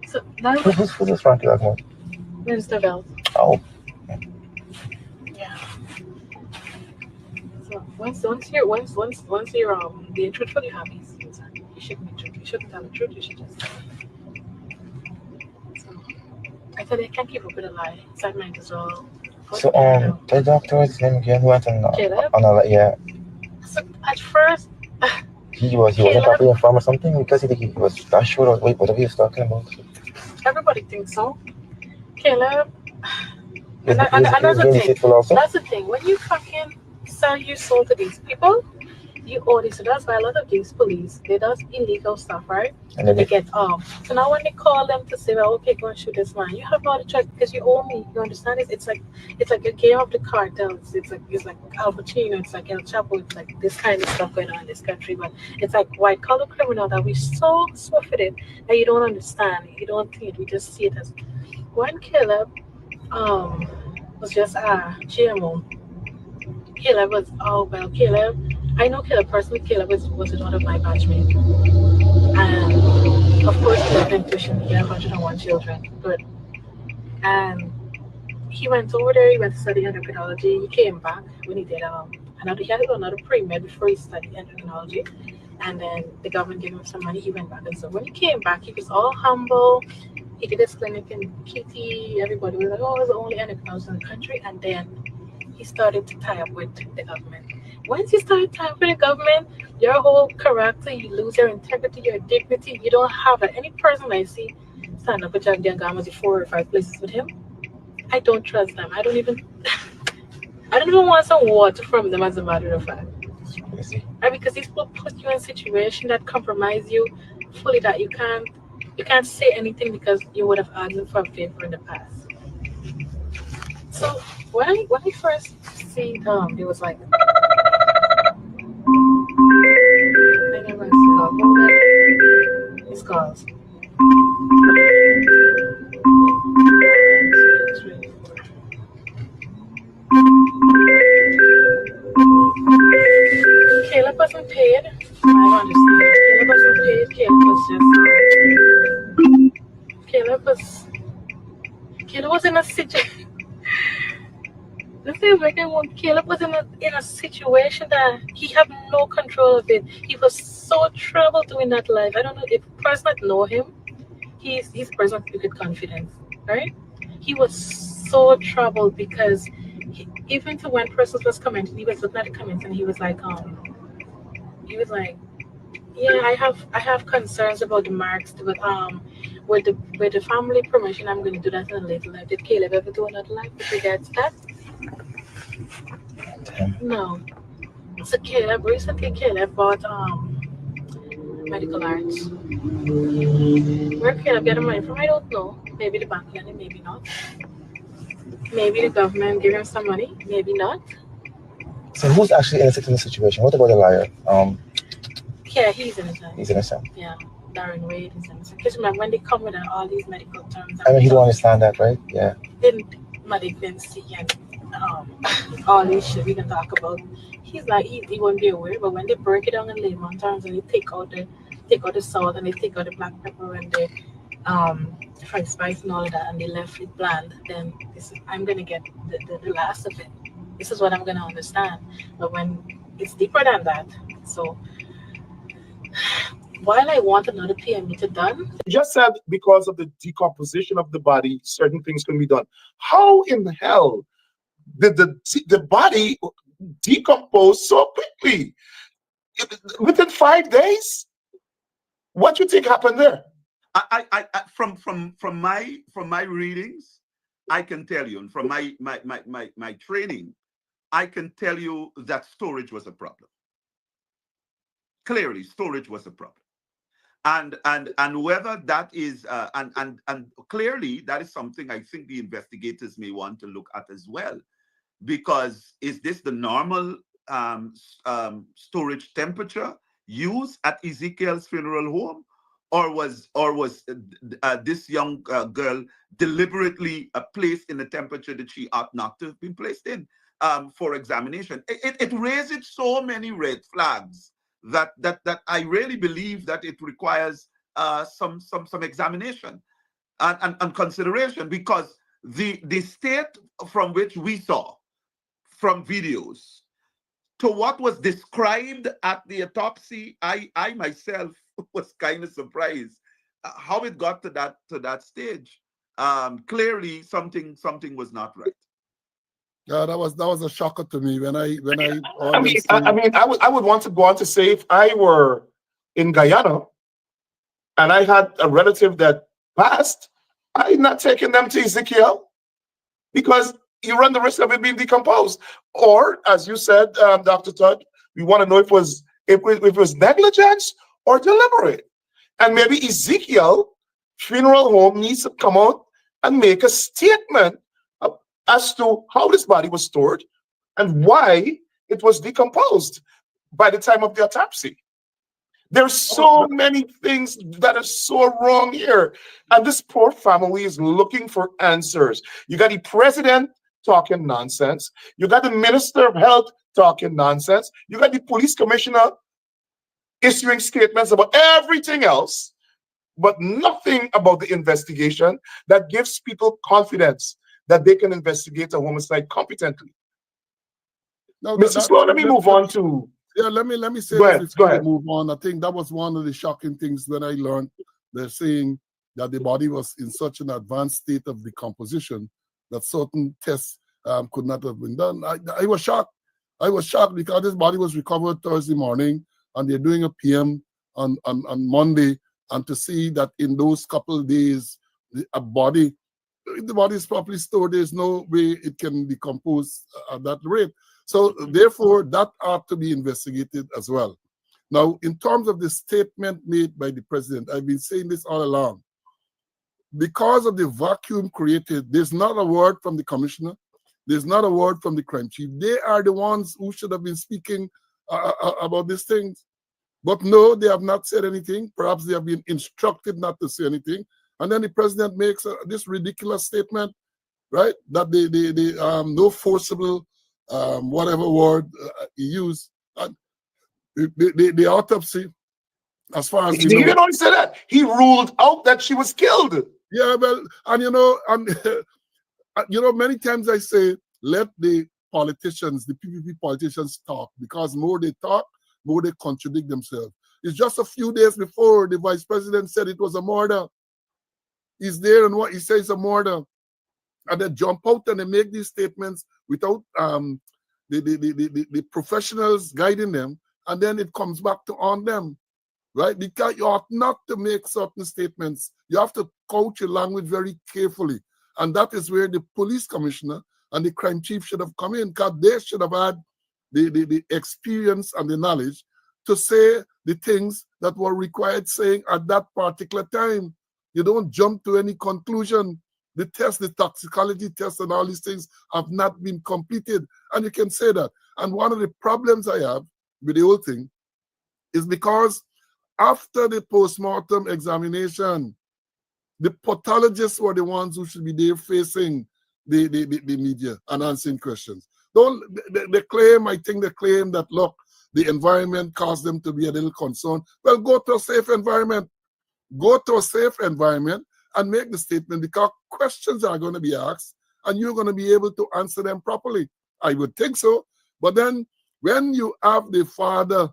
So now who's this Frankie Lagmore? Minister Bell. Oh. Yeah. So once you're being truthful, you have issues. You shouldn't be truthful. You shouldn't tell the truth. You should just. So I said I can't keep up with a lie. Inside mind as well. So the doctor, his name again, who went on yeah. So at first he wasn't properly informed or something, because he was that sure of whatever he was talking about. Everybody thinks so. Caleb, and that's the thing. That's the thing. When you fucking sell your soul to these people, you owe this. So that's why a lot of these police, they does illegal stuff, right? And then they get off. So now when they call them to say, well, okay, go and shoot this man, you have no other choice because you owe me. You understand it? It's like a game of the cartels. It's like Al Pacino, it's like El Chapo, it's like this kind of stuff going on in this country. But it's like white collar criminal that we so swift-footed that you don't understand. You don't think it. We just see it as when Caleb was just GMO. Caleb was Caleb. I know Caleb personally. Caleb was one of my batchmates, and of course he had tuition. He had 101 children. Good, and he went over there. He went to study endocrinology. He came back when he did he had to do another pre-med before he studied endocrinology, and then the government gave him some money. He went back, and so when he came back, he was all humble. He did his clinic in Kitty. Everybody was like, "Oh, it's the only endocrinologist in the country," and then he started to tie up with the government. Once you start tying up with the government, your whole character, you lose your integrity, your dignity. You don't have that. Any person I see stand up with JAGDEO and gone 4 or 5 places with him, I don't trust them. I don't even want some water from them, as a matter of fact. Right? Because these people put you in a situation that compromise you fully, that you can't say anything because you would have asked them for a favor in the past. So when I first see it was like I never it's called Caleb wasn't paid. I understand. Caleb wasn't paid. Caleb was in a situation. The thing like Caleb was in a situation that he had no control of it. He was so troubled doing that life. I don't know if person that know him, he's a person with good confidence, right? He was so troubled because even to when persons was commenting, he was looking at the comments and he was like, yeah, I have concerns about the marks, but with the family promotion, I'm going to do that in a later life. Did Caleb ever do another life with regards to that? No. So recently Caleb bought medical arts. Where Caleb get the money from? I don't know. Maybe the bank lending, maybe not. Maybe the government give him some money, maybe not. So who's actually innocent in the situation? What about the liar? Yeah, he's innocent. He's innocent. Yeah, Darren Wade is innocent. Because remember when they come with all these medical terms. I mean, he don't understand that, right? Yeah. Didn't malignancy and all this shit we can talk about. He's like he won't be aware, but when they break it down in layman terms and they take out the salt and they take out the black pepper and the fried spice and all of that and they left it bland, then I'm gonna get the last of it. This is what I'm gonna understand. But when it's deeper than that, so while I want another PME to done, You just said because of the decomposition of the body, certain things can be done. How in the hell did the body decompose so quickly? Within 5 days? What you think happened there? I from my readings, I can tell you, and from my training, I can tell you that storage was a problem. Clearly, storage was a problem. And whether that is and clearly that is something I think the investigators may want to look at as well, because is this the normal storage temperature used at Ezekiel's funeral home, or was this young girl deliberately placed in a temperature that she ought not to have been placed in for examination? It raises so many red flags that I really believe that it requires some examination and consideration, because the state from which we saw from videos to what was described at the autopsy, I myself was kind of surprised how it got to that stage. Clearly something was not right. Yeah, that was a shocker to me when I I would want to go on to say, if I were in Guyana and I had a relative that passed, I'm not taking them to Ezekiel, because you run the risk of it being decomposed. Or, as you said, Dr. Todd, we want to know if it was negligence or deliberate. And maybe Ezekiel Funeral Home needs to come out and make a statement as to how this body was stored and why it was decomposed by the time of the autopsy. There's so many things that are so wrong here. And this poor family is looking for answers. You got the president talking nonsense. You got the minister of health talking nonsense. You got the police commissioner issuing statements about everything else, but nothing about the investigation that gives people confidence that they can investigate a homicide competently. No, Mr. Sloan, let me move on to... Yeah, let me say Go this ahead, before go we ahead. move on. I think that was one of the shocking things when I learned they're saying that the body was in such an advanced state of decomposition that certain tests could not have been done. I was shocked. I was shocked because this body was recovered Thursday morning and they're doing a PM on Monday, and to see that in those couple of days a body if the body is properly stored, there's no way it can decompose at that rate. So therefore, that ought to be investigated as well. Now, in terms of the statement made by the president, I've been saying this all along. Because of the vacuum created, there's not a word from the commissioner, there's not a word from the crime chief. They are the ones who should have been speaking about these things. But no, they have not said anything. Perhaps they have been instructed not to say anything. And then the president makes this ridiculous statement, right? That no forcible, whatever word he used. The autopsy, as far as we know. He didn't only say that. He ruled out that she was killed. Yeah, well, and you know, many times I say, let the politicians, the P.P.P. politicians talk, because more they talk, more they contradict themselves. It's just a few days before the vice president said it was a murder. He's there and what he says a murder. And they jump out and they make these statements without the professionals guiding them, and then it comes back to on them, right? Because you ought not to make certain statements. You have to coach your language very carefully. And that is where the police commissioner and the crime chief should have come in, because they should have had the experience and the knowledge to say the things that were required saying at that particular time. You don't jump to any conclusion. The test, the toxicology test and all these things have not been completed. And you can say that. And one of the problems I have with the whole thing is because after the postmortem examination, the pathologists were the ones who should be there facing the media and answering questions. They claim, I think they claim that, look, the environment caused them to be a little concerned. Well, go to a safe environment. Go to a safe environment and make the statement, because questions are going to be asked and you're going to be able to answer them properly. I would think so. But then when you have the father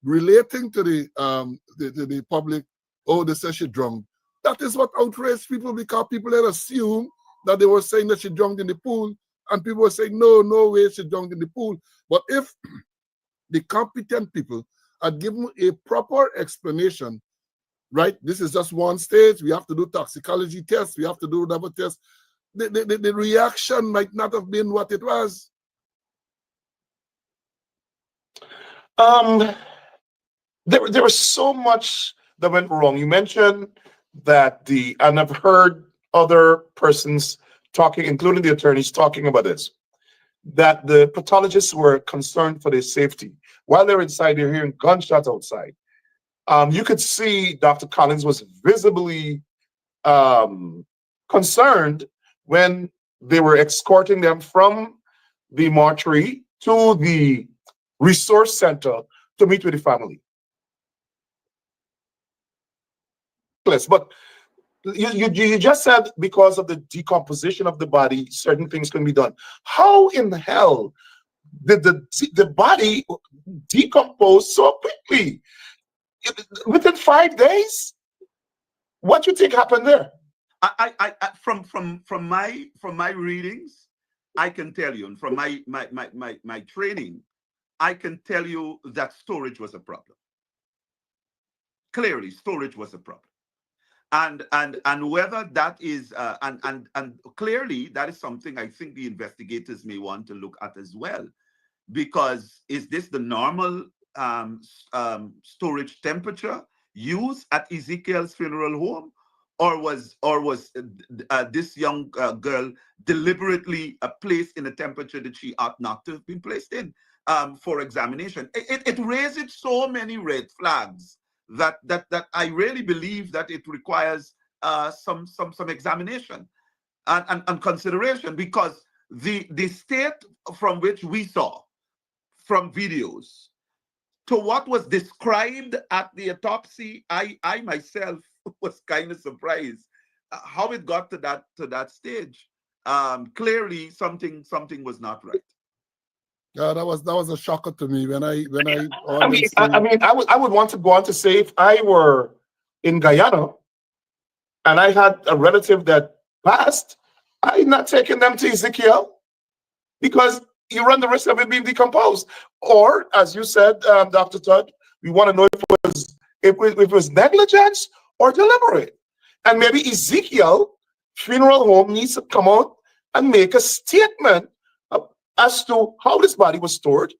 relating to the public, oh, they say she drunk, that is what outraged people, because people had assumed that they were saying that she drowned in the pool, and people were saying, no, no way she drowned in the pool. But if the competent people had given a proper explanation, right? This is just one stage. We have to do toxicology tests. We have to do another test. The reaction might not have been what it was. There was so much that went wrong. You mentioned that and I've heard other persons talking, including the attorneys, talking about this, that the pathologists were concerned for their safety. While they're inside, they're hearing gunshots outside. You could see Dr. Collins was visibly concerned when they were escorting them from the mortuary to the resource center to meet with the family. But you just said because of the decomposition of the body, certain things can be done. How in the hell did the body decompose so quickly? Within 5 days? What do you think happened there? From my readings, I can tell you, and from my training, I can tell you that storage was a problem. Clearly, storage was a problem. And whether that is and clearly that is something I think the investigators may want to look at as well, because is this the normal storage temperature used at Ezekiel's funeral home, or was this young girl deliberately placed in a temperature that she ought not to have been placed in for examination? It raises so many red flags that I really believe that it requires some examination and consideration, because the state from which we saw from videos to what was described at the autopsy, I myself was kind of surprised how it got to that stage. Clearly something was not right. Yeah, that was a shocker to me when I I would want to go on to say, if I were in Guyana and I had a relative that passed, I'm not taking them to Ezekiel, because you run the risk of it being decomposed. Or, as you said, Dr. Todd, we want to know if it was negligence or deliberate. And maybe Ezekiel funeral home needs to come out and make a statement as to how this body was stored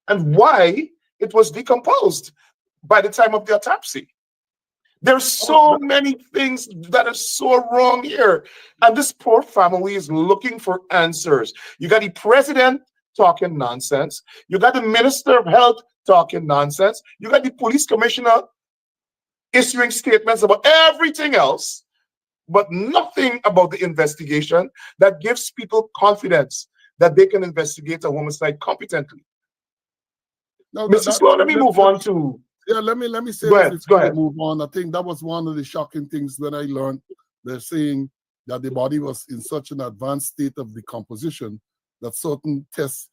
and why it was decomposed by the time of the autopsy. There's so many things that are so wrong here. And this poor family is looking for answers. You got the president talking nonsense. You got the minister of health talking nonsense. You got the police commissioner issuing statements about everything else, but nothing about the investigation that gives people confidence that they can investigate a homicide competently. Now, Mr. Sloan, let me move on to... Yeah, let me say Go this ahead, before go we ahead. move on. I think that was one of the shocking things when I learned they're saying that the body was in such an advanced state of decomposition that certain tests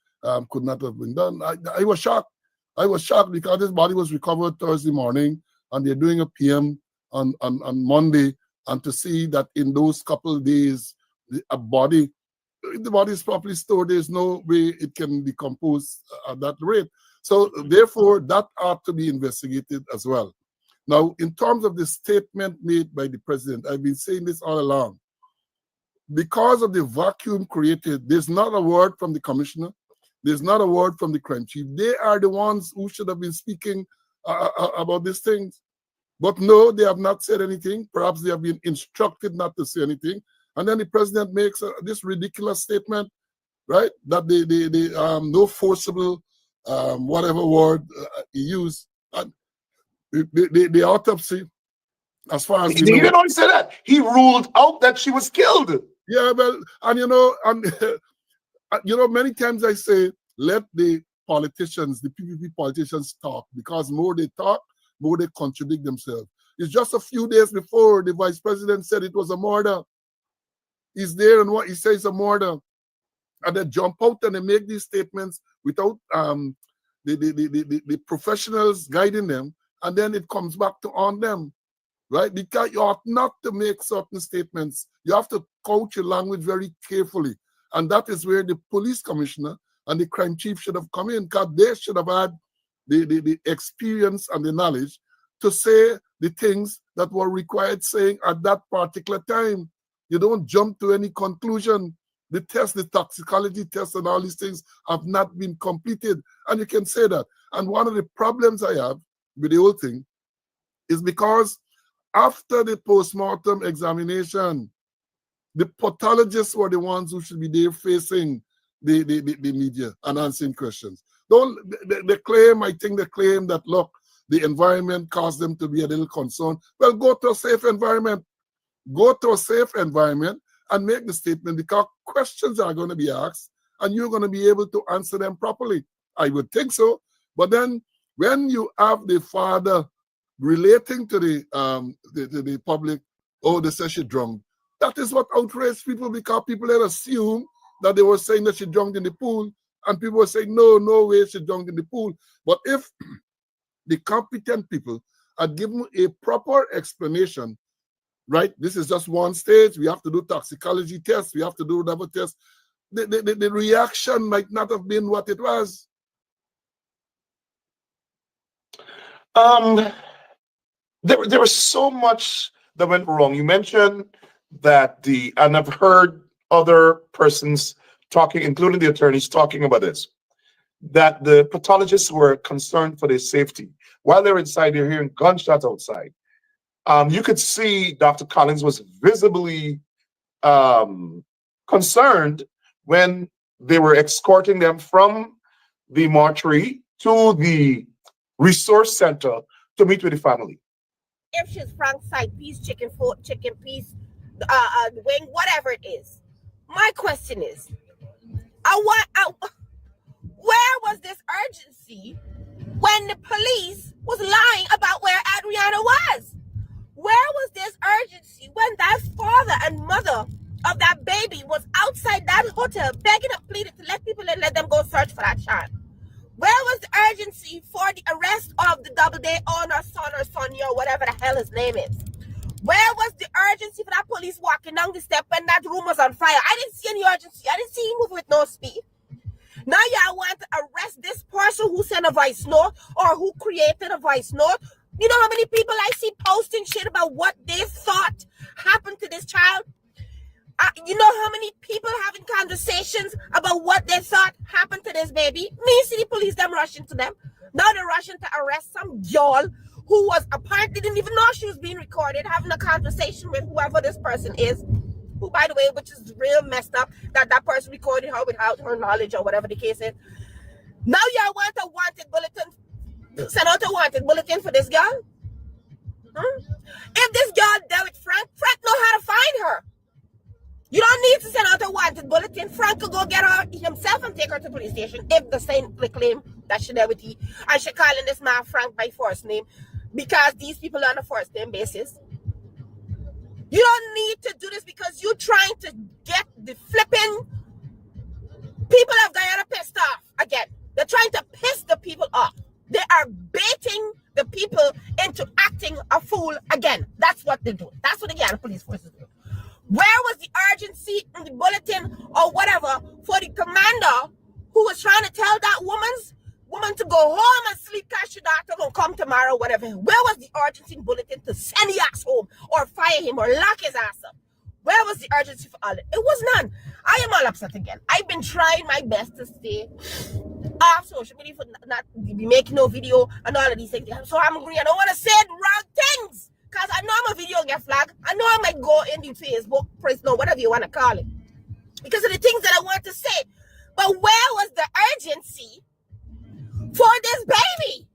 could not have been done. I was shocked. I was shocked because this body was recovered Thursday morning and they're doing a PM on Monday, and to see that in those couple of days, the body is properly stored, there's no way it can decompose at that rate. So therefore, that ought to be investigated as well. Now, in terms of the statement made by the president, I've been saying this all along. Because of the vacuum created, there's not a word from the commissioner. There's not a word from the crime chief. They are the ones who should have been speaking about these things. But no, they have not said anything. Perhaps they have been instructed not to say anything. And then the president makes this ridiculous statement, right? That no forcible, whatever word he used, the autopsy, as far as we know. He didn't only say that. He ruled out that she was killed. Yeah, well, and you know, many times I say, let the politicians, the P.P.P. politicians talk, because more they talk, more they contradict themselves. It's just a few days before the vice president said it was a murder. He's there and what he says a murder. And they jump out and they make these statements without the professionals guiding them, and then it comes back to on them, right? Because you ought not to make certain statements. You have to couch your language very carefully. And that is where the police commissioner and the crime chief should have come in, because they should have had the experience and the knowledge to say the things that were required saying at that particular time. You don't jump to any conclusion. The test, the toxicology test and all these things have not been completed. And you can say that. And one of the problems I have with the whole thing is because after the postmortem examination, the pathologists were the ones who should be there facing the media and answering questions. They claim, I think they claim that, look, the environment caused them to be a little concerned. Well, go to a safe environment. Go to a safe environment and make the statement, because questions are going to be asked and you're going to be able to answer them properly. I would think so. But then when you have the father relating to the public, oh, they say she drunk, that is what outraged people, because people had assumed that they were saying that she drunk in the pool, and people were saying, no, no way she drunk in the pool. But if the competent people had given a proper explanation, right? This is just one stage. We have to do toxicology tests. We have to do whatever tests. The reaction might not have been what it was. There was so much that went wrong. You mentioned that and I've heard other persons talking, including the attorneys, talking about this, that the pathologists were concerned for their safety. While they're inside, they're hearing gunshots outside. You could see Dr. Collins was visibly concerned when they were escorting them from the mortuary to the resource center to meet with the family. If she's frank side piece, chicken piece, wing, whatever it is. My question is, where was this urgency when the police was lying about where Adrianna was? Where was this urgency when that father and mother of that baby was outside that hotel begging and pleading to let people in, let them go search for that child? Where was the urgency for the arrest of the Doubleday owner, son or Sonia, or whatever the hell his name is? Where was the urgency for that police walking down the step when that room was on fire? I didn't see any urgency. I didn't see him move with no speed. Now y'all want to arrest this person who sent a voice note or who created a voice note. You know how many people I see posting shit about what they thought happened to this child? You know how many people having conversations about what they thought happened to this baby? Me see the police them rushing to them. Now they're rushing to arrest some girl who was apparently didn't even know she was being recorded, having a conversation with whoever this person is. Who, by the way, which is real messed up, that that person recorded her without her knowledge or whatever the case is. Now y'all want a wanted bulletin, send out a wanted bulletin for this girl? If this girl dealt with Frank, Frank know how to find her. You don't need to send out a wanted bulletin. Frank could go get her himself and take her to the police station if the same claim that she dealt with he. And she calling this man Frank by first name because these people are on a first name basis. You don't need to do this because you're trying to get the flipping people of Guyana pissed off again. They're trying to piss the people off. They are baiting the people into acting a fool again. That's what they're doing. That's what the Guyana police force is doing. Where was the urgency in the bulletin or whatever for the commander who was trying to tell that woman to go home and sleep because your doctor gonna come tomorrow, whatever? Where was the urgency in the bulletin to send the ass home or fire him or lock his ass up? Where was the urgency for all that? It was none. I am all upset again. I've been trying my best to stay off social media for not be making no video and all of these things. I'm so angry. I don't want to say the wrong things because I know my video get flagged. I know I might go in the Facebook, press no, whatever you want to call it, because of the things that I want to say. But where was the urgency for this baby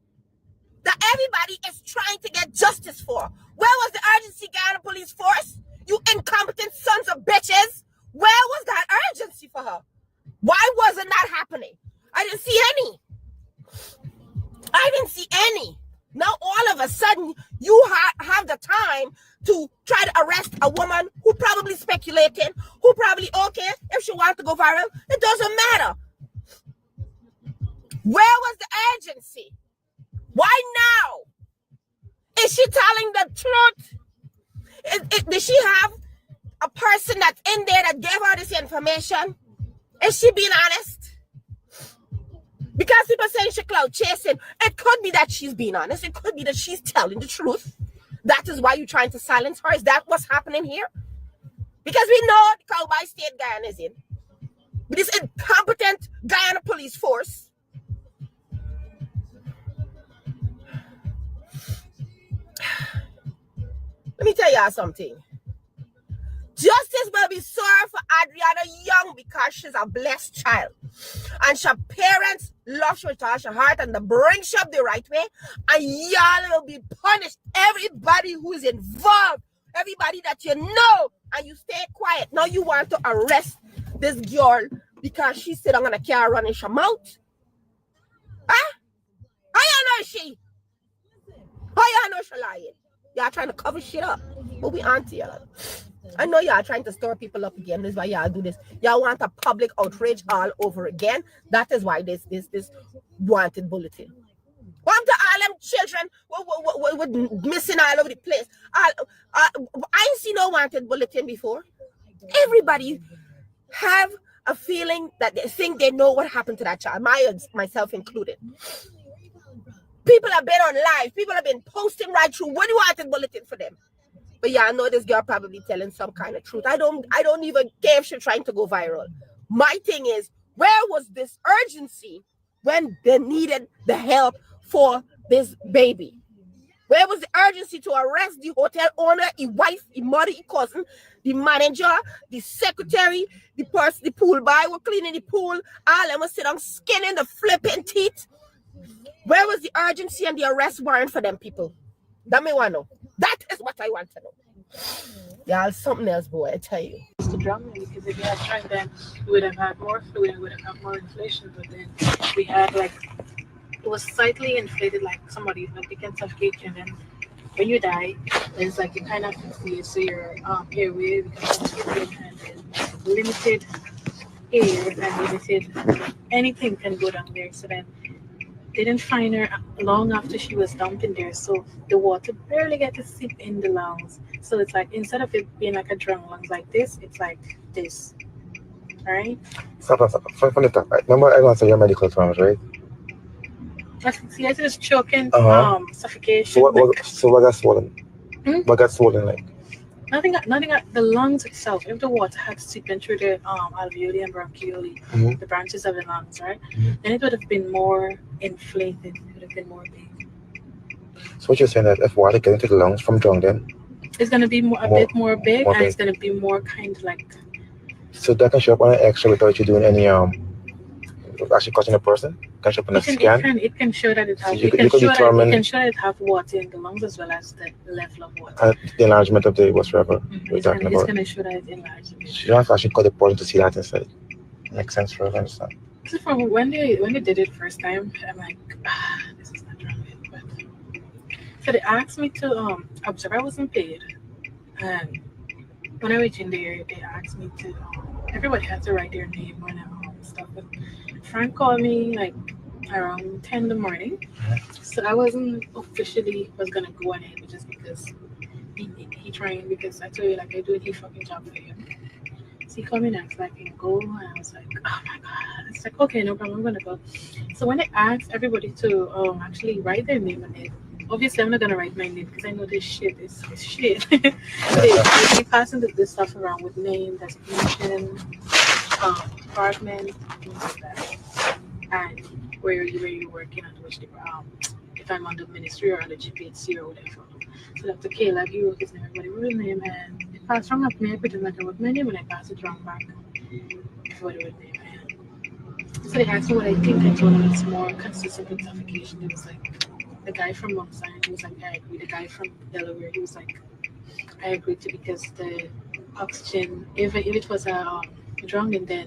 that everybody is trying to get justice for? Where was the urgency, Guyana police force? You incompetent sons of bitches. Where was that urgency for her? Why wasn't that happening? I didn't see any. I didn't see any. Now all of a sudden you have the time to try to arrest a woman who probably speculating, who probably okay if she wants to go viral. It doesn't matter. Where was the urgency? Why now? Is she telling the truth? Does she have a person that's in there that gave her this information? Is she being honest? Because people saying she cloud chasing, it could be that she's being honest. It could be that she's telling the truth. That is why you're trying to silence her. Is that what's happening here? Because we know the cowboy state Guyana is in. With this incompetent Guyana police force. Let me tell y'all something. Justice will be served for Adrianna Younge because she's a blessed child. And her parents love her with all her heart and they bring her up the right way. And y'all will be punished. Everybody who is involved, everybody that you know, and you stay quiet. Now you want to arrest this girl because she said I'm gonna carry running her mouth. Huh? How y'all know she? How y'all know she lying? Y'all trying to cover shit up. But we auntie y'all. I know y'all trying to stir people up again. This is why y'all do this. Y'all want a public outrage all over again. That is why this wanted bulletin. Want to all them children with missing all over the place. I ain't seen no wanted bulletin before. Everybody have a feeling that they think they know what happened to that child. Myself included. People have been on live. People have been posting right through. What do you want in bulletin for them? But yeah, I know this girl probably telling some kind of truth. I don't even care if she's trying to go viral. My thing is, where was this urgency when they needed the help for this baby? Where was the urgency to arrest the hotel owner, his wife, his mother, his cousin, the manager, the secretary, the person, the pool boy were cleaning the pool, all them was sitting on skinning the flipping teeth? Where was the urgency and the arrest warrant for them people? That me want to know. That is what I want to know. Yeah, something else, boy, I tell you. It's the drama because if you had tried then we would have had more fluid and would have had more inflation, but then we had like it was slightly inflated, like somebody like they can suffocate you, and then when you die, it's like you kind of feel so your airway becomes and limited air and limited anything can go down there. So then they didn't find her long after she was dumped in there, so the water barely get to sip in the lungs. So it's like instead of it being like a drum lungs like this, it's like this. All right? Stop. From the top. Remember, I want to say your medical terms, right? See, I just choking, suffocation. So what got swollen? What got swollen like? Nothing, the lungs itself. If the water had seeped through the alveoli and bronchioli, Mhm. the branches of the lungs, right? Mhm. Then it would have been more inflated. It would have been more big. So what you're saying that if water get into the lungs from drunk, then It's gonna be a bit more big, and it's gonna be more kind of like. so that can show up on an X-ray without you doing any actually touching a person. Can show up on a scan. It can show that it So has. you It can could show that determine it can show that it have water in the lungs as well as the level of water. the enlargement of the whatsoever we're talking It's about. gonna show that it's enlarged. So you don't have to actually cut the person to see that inside. Makes sense for us, I understand. So from when they did it first time, I'm like, this is not wrong. But so they asked me to observe. I wasn't paid, and when I reached in there, they asked me to. Everybody had to write their name and stuff. But Frank called me like around 10 in the morning, so I wasn't officially was gonna go on it just because he trying because I told you like I do a fucking job for him. So he called me next, like, can go? And I was like, oh my god. It's like, okay, no problem, I'm gonna go. So when I asked everybody to actually write their name on it, obviously I'm not gonna write my name because I know this shit is shit. they passing this stuff around with name, designation, department, things like that, and where you're working and which department. If I'm on the ministry or on the G.P.A or whatever. So Dr. Caleb, he wrote his name, everybody wrote his name, and it passed wrong up me. I pretend like I wrote my name, and I passed it wrong back. Everybody wrote name. So they asked me what I think. I told them it's more consistent with suffocation. It was like the guy from Mount Sinai, he was like, I agree. The guy from Delaware, he was like, I agree too because the oxygen, if it was a drowning, then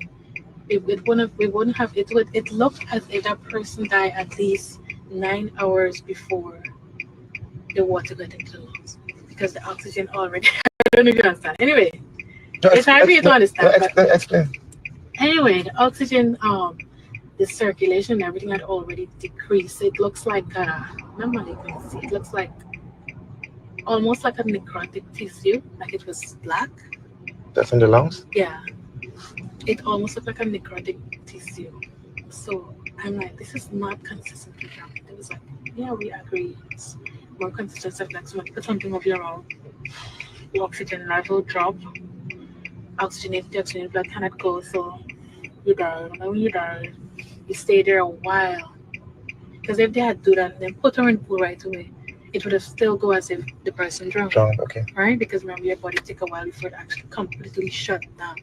it wouldn't have it looked as if that person died at least 9 hours before the water got into the lungs because the oxygen already. I don't know if you understand. Anyway, it's hard for you to understand. Explain. Anyway, the oxygen, the circulation and everything had already decreased. It looks like malignancy. It looks like almost like a necrotic tissue, like it was black. That's in the lungs? Yeah. It almost looked like a necrotic tissue. So I'm like, this is not consistently drunk. It was like, yeah, we agree. It's more consistent. So like somebody put something of your own. The oxygen level drop. The oxygen blood cannot go, so you die. And when you die, you stay there a while. Because if they had do that and then put her in the pool right away, it would have still go as if the person drowned. Okay. Right? Because remember, your body take a while before it actually completely shut down.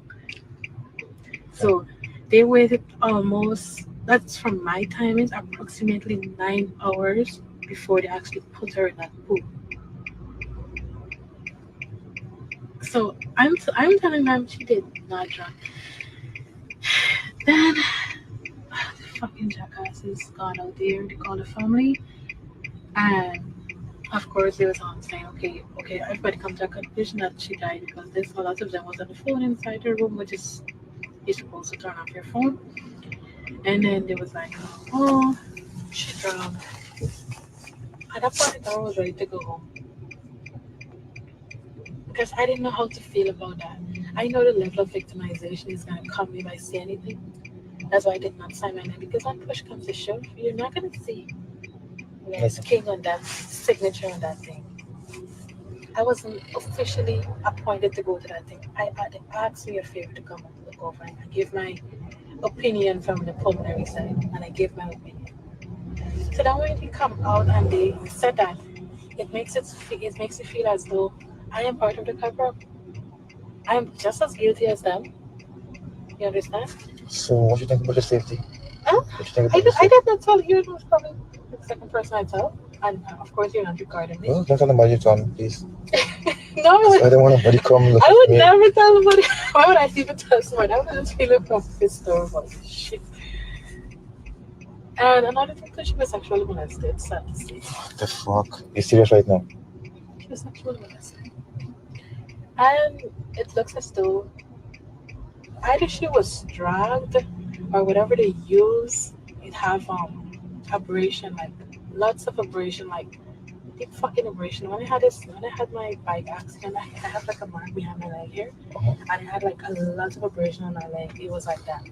So they waited almost, that's from my time, is approximately 9 hours before they actually put her in that pool. So I'm telling them she did not drown. Then the fucking jackasses got out there, they called the family, and of course they was on saying, okay, everybody come to a conclusion that she died because this a lot of them was on the phone inside her room, which is you're supposed to turn off your phone. And then they was like, oh, she drowned. At that point I was ready to go home. Because I didn't know how to feel about that. I know the level of victimization is going to come if I say anything. That's why I did not sign my name. Because when push comes to shove, you're not going to see Miss King on that signature on that thing. I wasn't officially appointed to go to that thing. They asked me a favor to come and look over and I give my opinion from the pulmonary side. And I gave my opinion. So then when they come out and they said that, it makes it feel as though I am part of the cover-up. I am just as guilty as them. You understand? So what do you think about the safety? Huh? What do you think about the I did not tell you. It was probably the second person I tell. And of course, you're not regarding me. No, don't tell nobody, Tom, please. No, I don't want nobody come look I would at me. never tell nobody. Why would I even tell someone? I would just feel a pissed about shit. And another thing, she was sexually molested. Sad to see. What the fuck? You serious right now? She was sexually molested. And it looks as though either she was dragged or whatever they use, it have abrasion, like lots of abrasion, like deep fucking abrasion. When I had my bike accident, I had like a mark behind my leg here, and I had like a lot of abrasion on my leg. It was like that.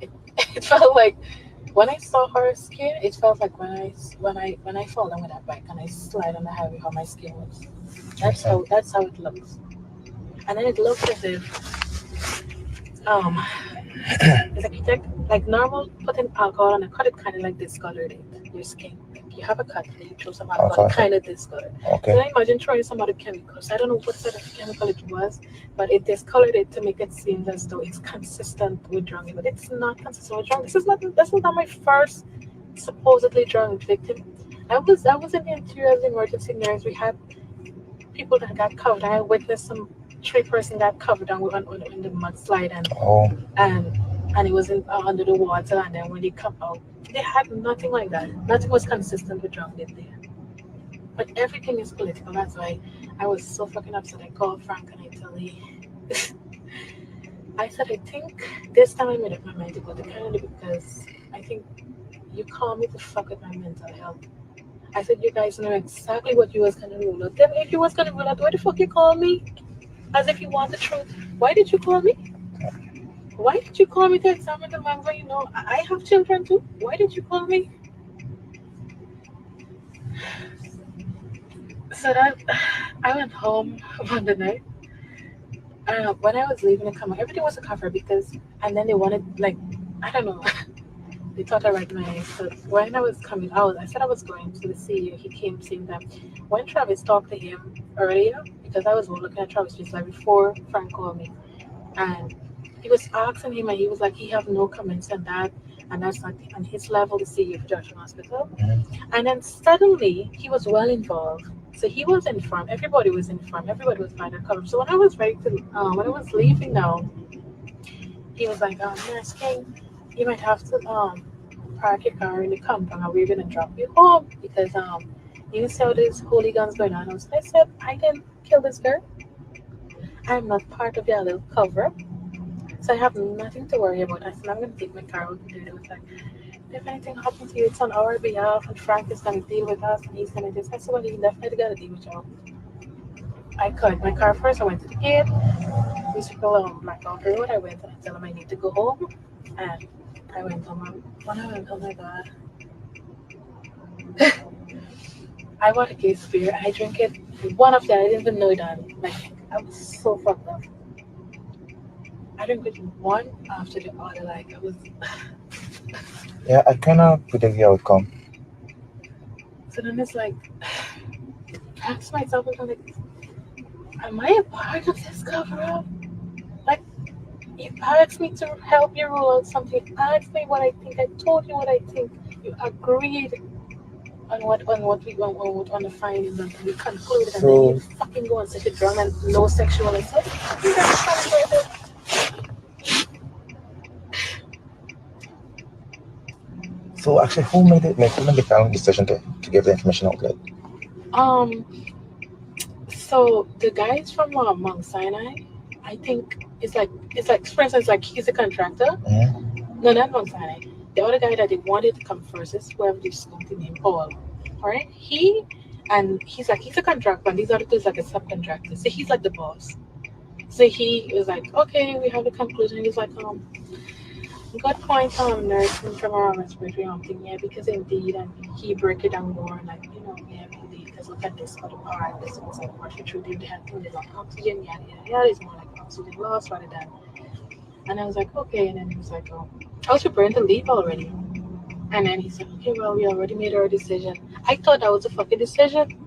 It felt like when I saw her skin, it felt like when I fall down with that bike and I slide on the highway, how my skin was. That's how it looks. And then it looks as if it's like normal putting alcohol on a cut, it kind of like discolored your skin. Like you have a cut and you throw some alcohol, it kind of discolored. So I imagine throwing some other chemicals. I don't know what sort of chemical it was, but it discolored it to make it seem as though it's consistent with drowning. But it's not consistent with drowning. This is not my first supposedly drowned victim. I was in the interior as emergency nurse. We had people that got covered. I witnessed some 3-person got covered on the mudslide and it was under the water, and then when they come out, they had nothing like that. Nothing was consistent with drowning there. But everything is political. That's why I was so fucking upset. I called Frank and I tell him, I said, I think this time I made up my mind to go to Canada because I think you call me to fuck with my mental health. I said, you guys know exactly what you was gonna rule out. Then if you was gonna rule out, why the fuck you call me? As if you want the truth. Why did you call me? Why did you call me to examine the man when you know I have children too? Why did you call me? So that I went home Monday night. When I was leaving the camera, everything was a cover because, and then they wanted, like, I don't know, they thought I read my eyes. So when I was coming out, I said I was going to the CEO. He came seeing them. When Travis talked to him earlier, because I was looking at Travis just like before Frank called me, and he was asking him, and he was like, he have no comments on that, and that's not on his level, the CEO of Joshua Hospital. And then suddenly he was well involved. So he was informed. Everybody was informed. Everybody was by the cover. So when I was ready to, when I was leaving now, he was like, Nurse King, you might have to park your car in the compound, and we're gonna drop you home because you saw this hooligans going on. So I said, I didn't kill this girl. I'm not part of your little cover. So I have nothing to worry about. I said, I'm gonna take my car out there. It was like, if anything happens to you, it's on our behalf, and Frank is gonna deal with us, and he's gonna do this. I said, well, he definitely gotta deal with you. I cut my car first. I went to the gate. We used to go along Blackout Road. I went and I told him I need to go home, and I went home. When I went, oh my god, I bought a case of beer. I drank it. One of them, I didn't even know that. Like, I was so fucked up. I drank it one after the other. Like, I was. Yeah, I kind of predict the outcome. So then it's like, I asked myself, I'm like, am I a part of this cover up? Like, you asked me to help you rule out something. You asked me what I think. I told you what I think. You agreed on the findings, and we concluded, and then you fucking go and set it wrong and no sexual assault. You guys celebrated. So actually, who made the final decision to give the information outlet? So the guys from Mount Sinai, I think it's like for instance, like he's a contractor. No, not Mount Sinai. The other guy that they wanted to come first is whoever this company named Paul. Alright? He's a contractor, and these other two is like a subcontractor. So he's like the boss. So he was like, okay, we have the conclusion. He's like, good point, nursing from our respiratory thing, yeah, because indeed, and he break it down more, like, yeah, indeed, because look at this other part, this was like respiratory, they had things like oxygen, yeah, it's more like oxygen loss rather than, and I was like, okay, and then he was like, I was preparing to leave already, and then he said, okay, well, we already made our decision. I thought that was a fucking decision,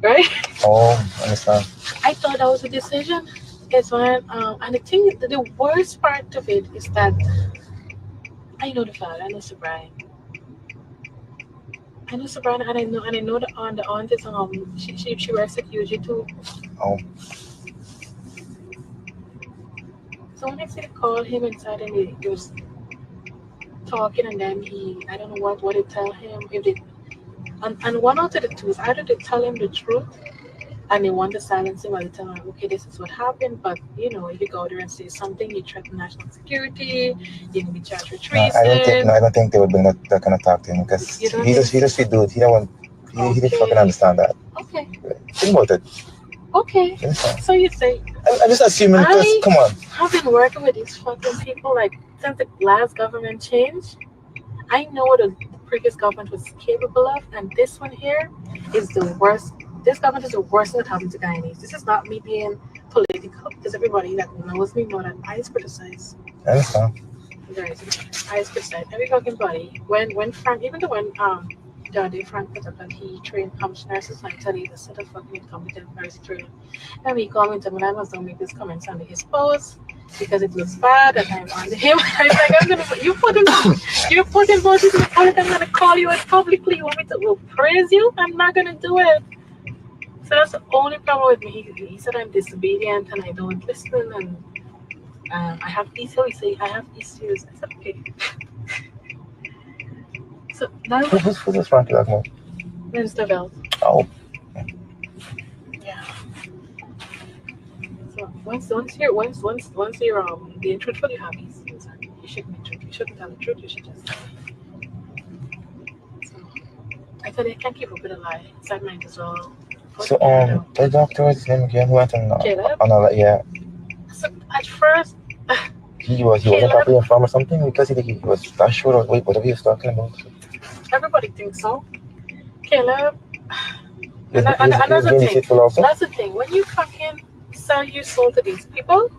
right? Oh, I understand. I thought that was a decision. It's when, and the thing, the worst part of it is that I know the father, I know Sir Brian, and I know the aunt is she works at UG too. Oh. So when I see call him inside and he was talking, and then I don't know what to tell him, if they and one out of the two is either they tell him the truth and they want to silence him, or they tell him, okay, this is what happened, but if you go there and say something, you threaten national security, you can be charged with treason. I don't think they would bring that kind of talk to him, because he just feel dude. He don't want. He didn't fucking understand that. Okay. Think about it. Okay. So you say. I'm just assuming. Come on. I've been working with these fucking people like since the last government changed. I know what the previous government was capable of, and this one here is the worst this government is the worst thing that happened to Guyanese. This is not me being political, because everybody that knows me more than I criticize. I understand. Guys, I criticize every fucking body. When Frank, even the when the other day Frank put up that he trained nurses, and I tell you the set of fucking incompetent nurse training. And he commented when I must don't make this comments under his post because it looks bad that I'm under him. I was like, I'm gonna you put him both in the public, I'm gonna call you out publicly. You want me to praise you? I'm not gonna do it. So that's the only problem with me. He said I'm disobedient and I don't listen, and I have issues. He said I have issues. I said okay. So now Who's Frank like more? Minister Bell. Oh. Yeah. So once you're being truthful, you have issues. You shouldn't be truthful. You shouldn't tell the truth. You should just. So I said I can't keep up with a lie. So I might as well. So the doctor is name again? Who went on? Caleb. Yeah. So at first. He wasn't properly informed or something because he was not sure of whatever he was talking about. Everybody thinks so. Caleb. And That's the thing. When you fucking sell your soul to these people,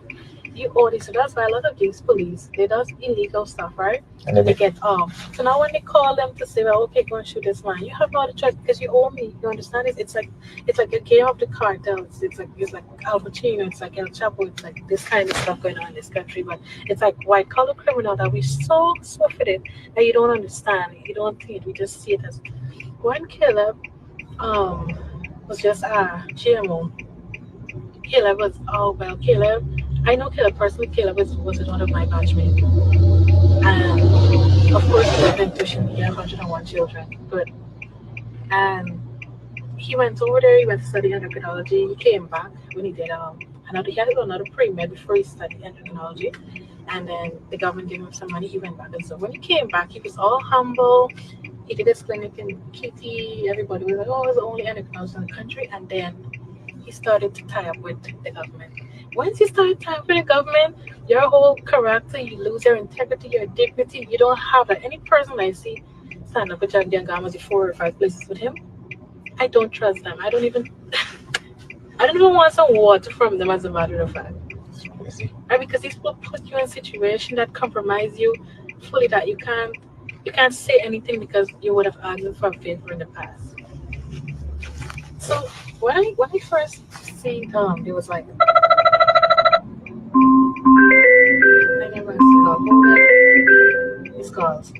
you owe this. So that's why a lot of these police, they do illegal stuff, right? And they get off. So now when they call them to say, well, okay, go and shoot this man, you have no other choice because you owe me. You understand? It's like a game of the cartels. It's like Al Pacino, it's like El Chapo, it's like this kind of stuff going on in this country. But it's like white collar criminal that we so fitted that you don't understand. You don't think it. We just see it as when Caleb was just GMO. Caleb was Caleb. I know Caleb personally. Caleb was one of my batchmates, and of course he lived in tuition. He had 101 children, and he went over there. He went to study endocrinology. He came back when he did he had another pre-med before he studied endocrinology, and then the government gave him some money. He went back, and so when he came back, he was all humble. He did his clinic in Kitty. Everybody was like, oh, it was the only endocrinologist in the country. And then he started to tie up with the government. Once you start tying up with the government, your whole character, you lose your integrity, your dignity. You don't have that. Any person I see stand up with JAGDEO and Guyana 4 or 5 places with him, I don't trust them. I don't even want some water from them, as a matter of fact. Right? Because these people put you in a situation that compromise you fully, that you can't say anything because you would have asked them for a favor in the past. So when I first see it was like I never saw his calls.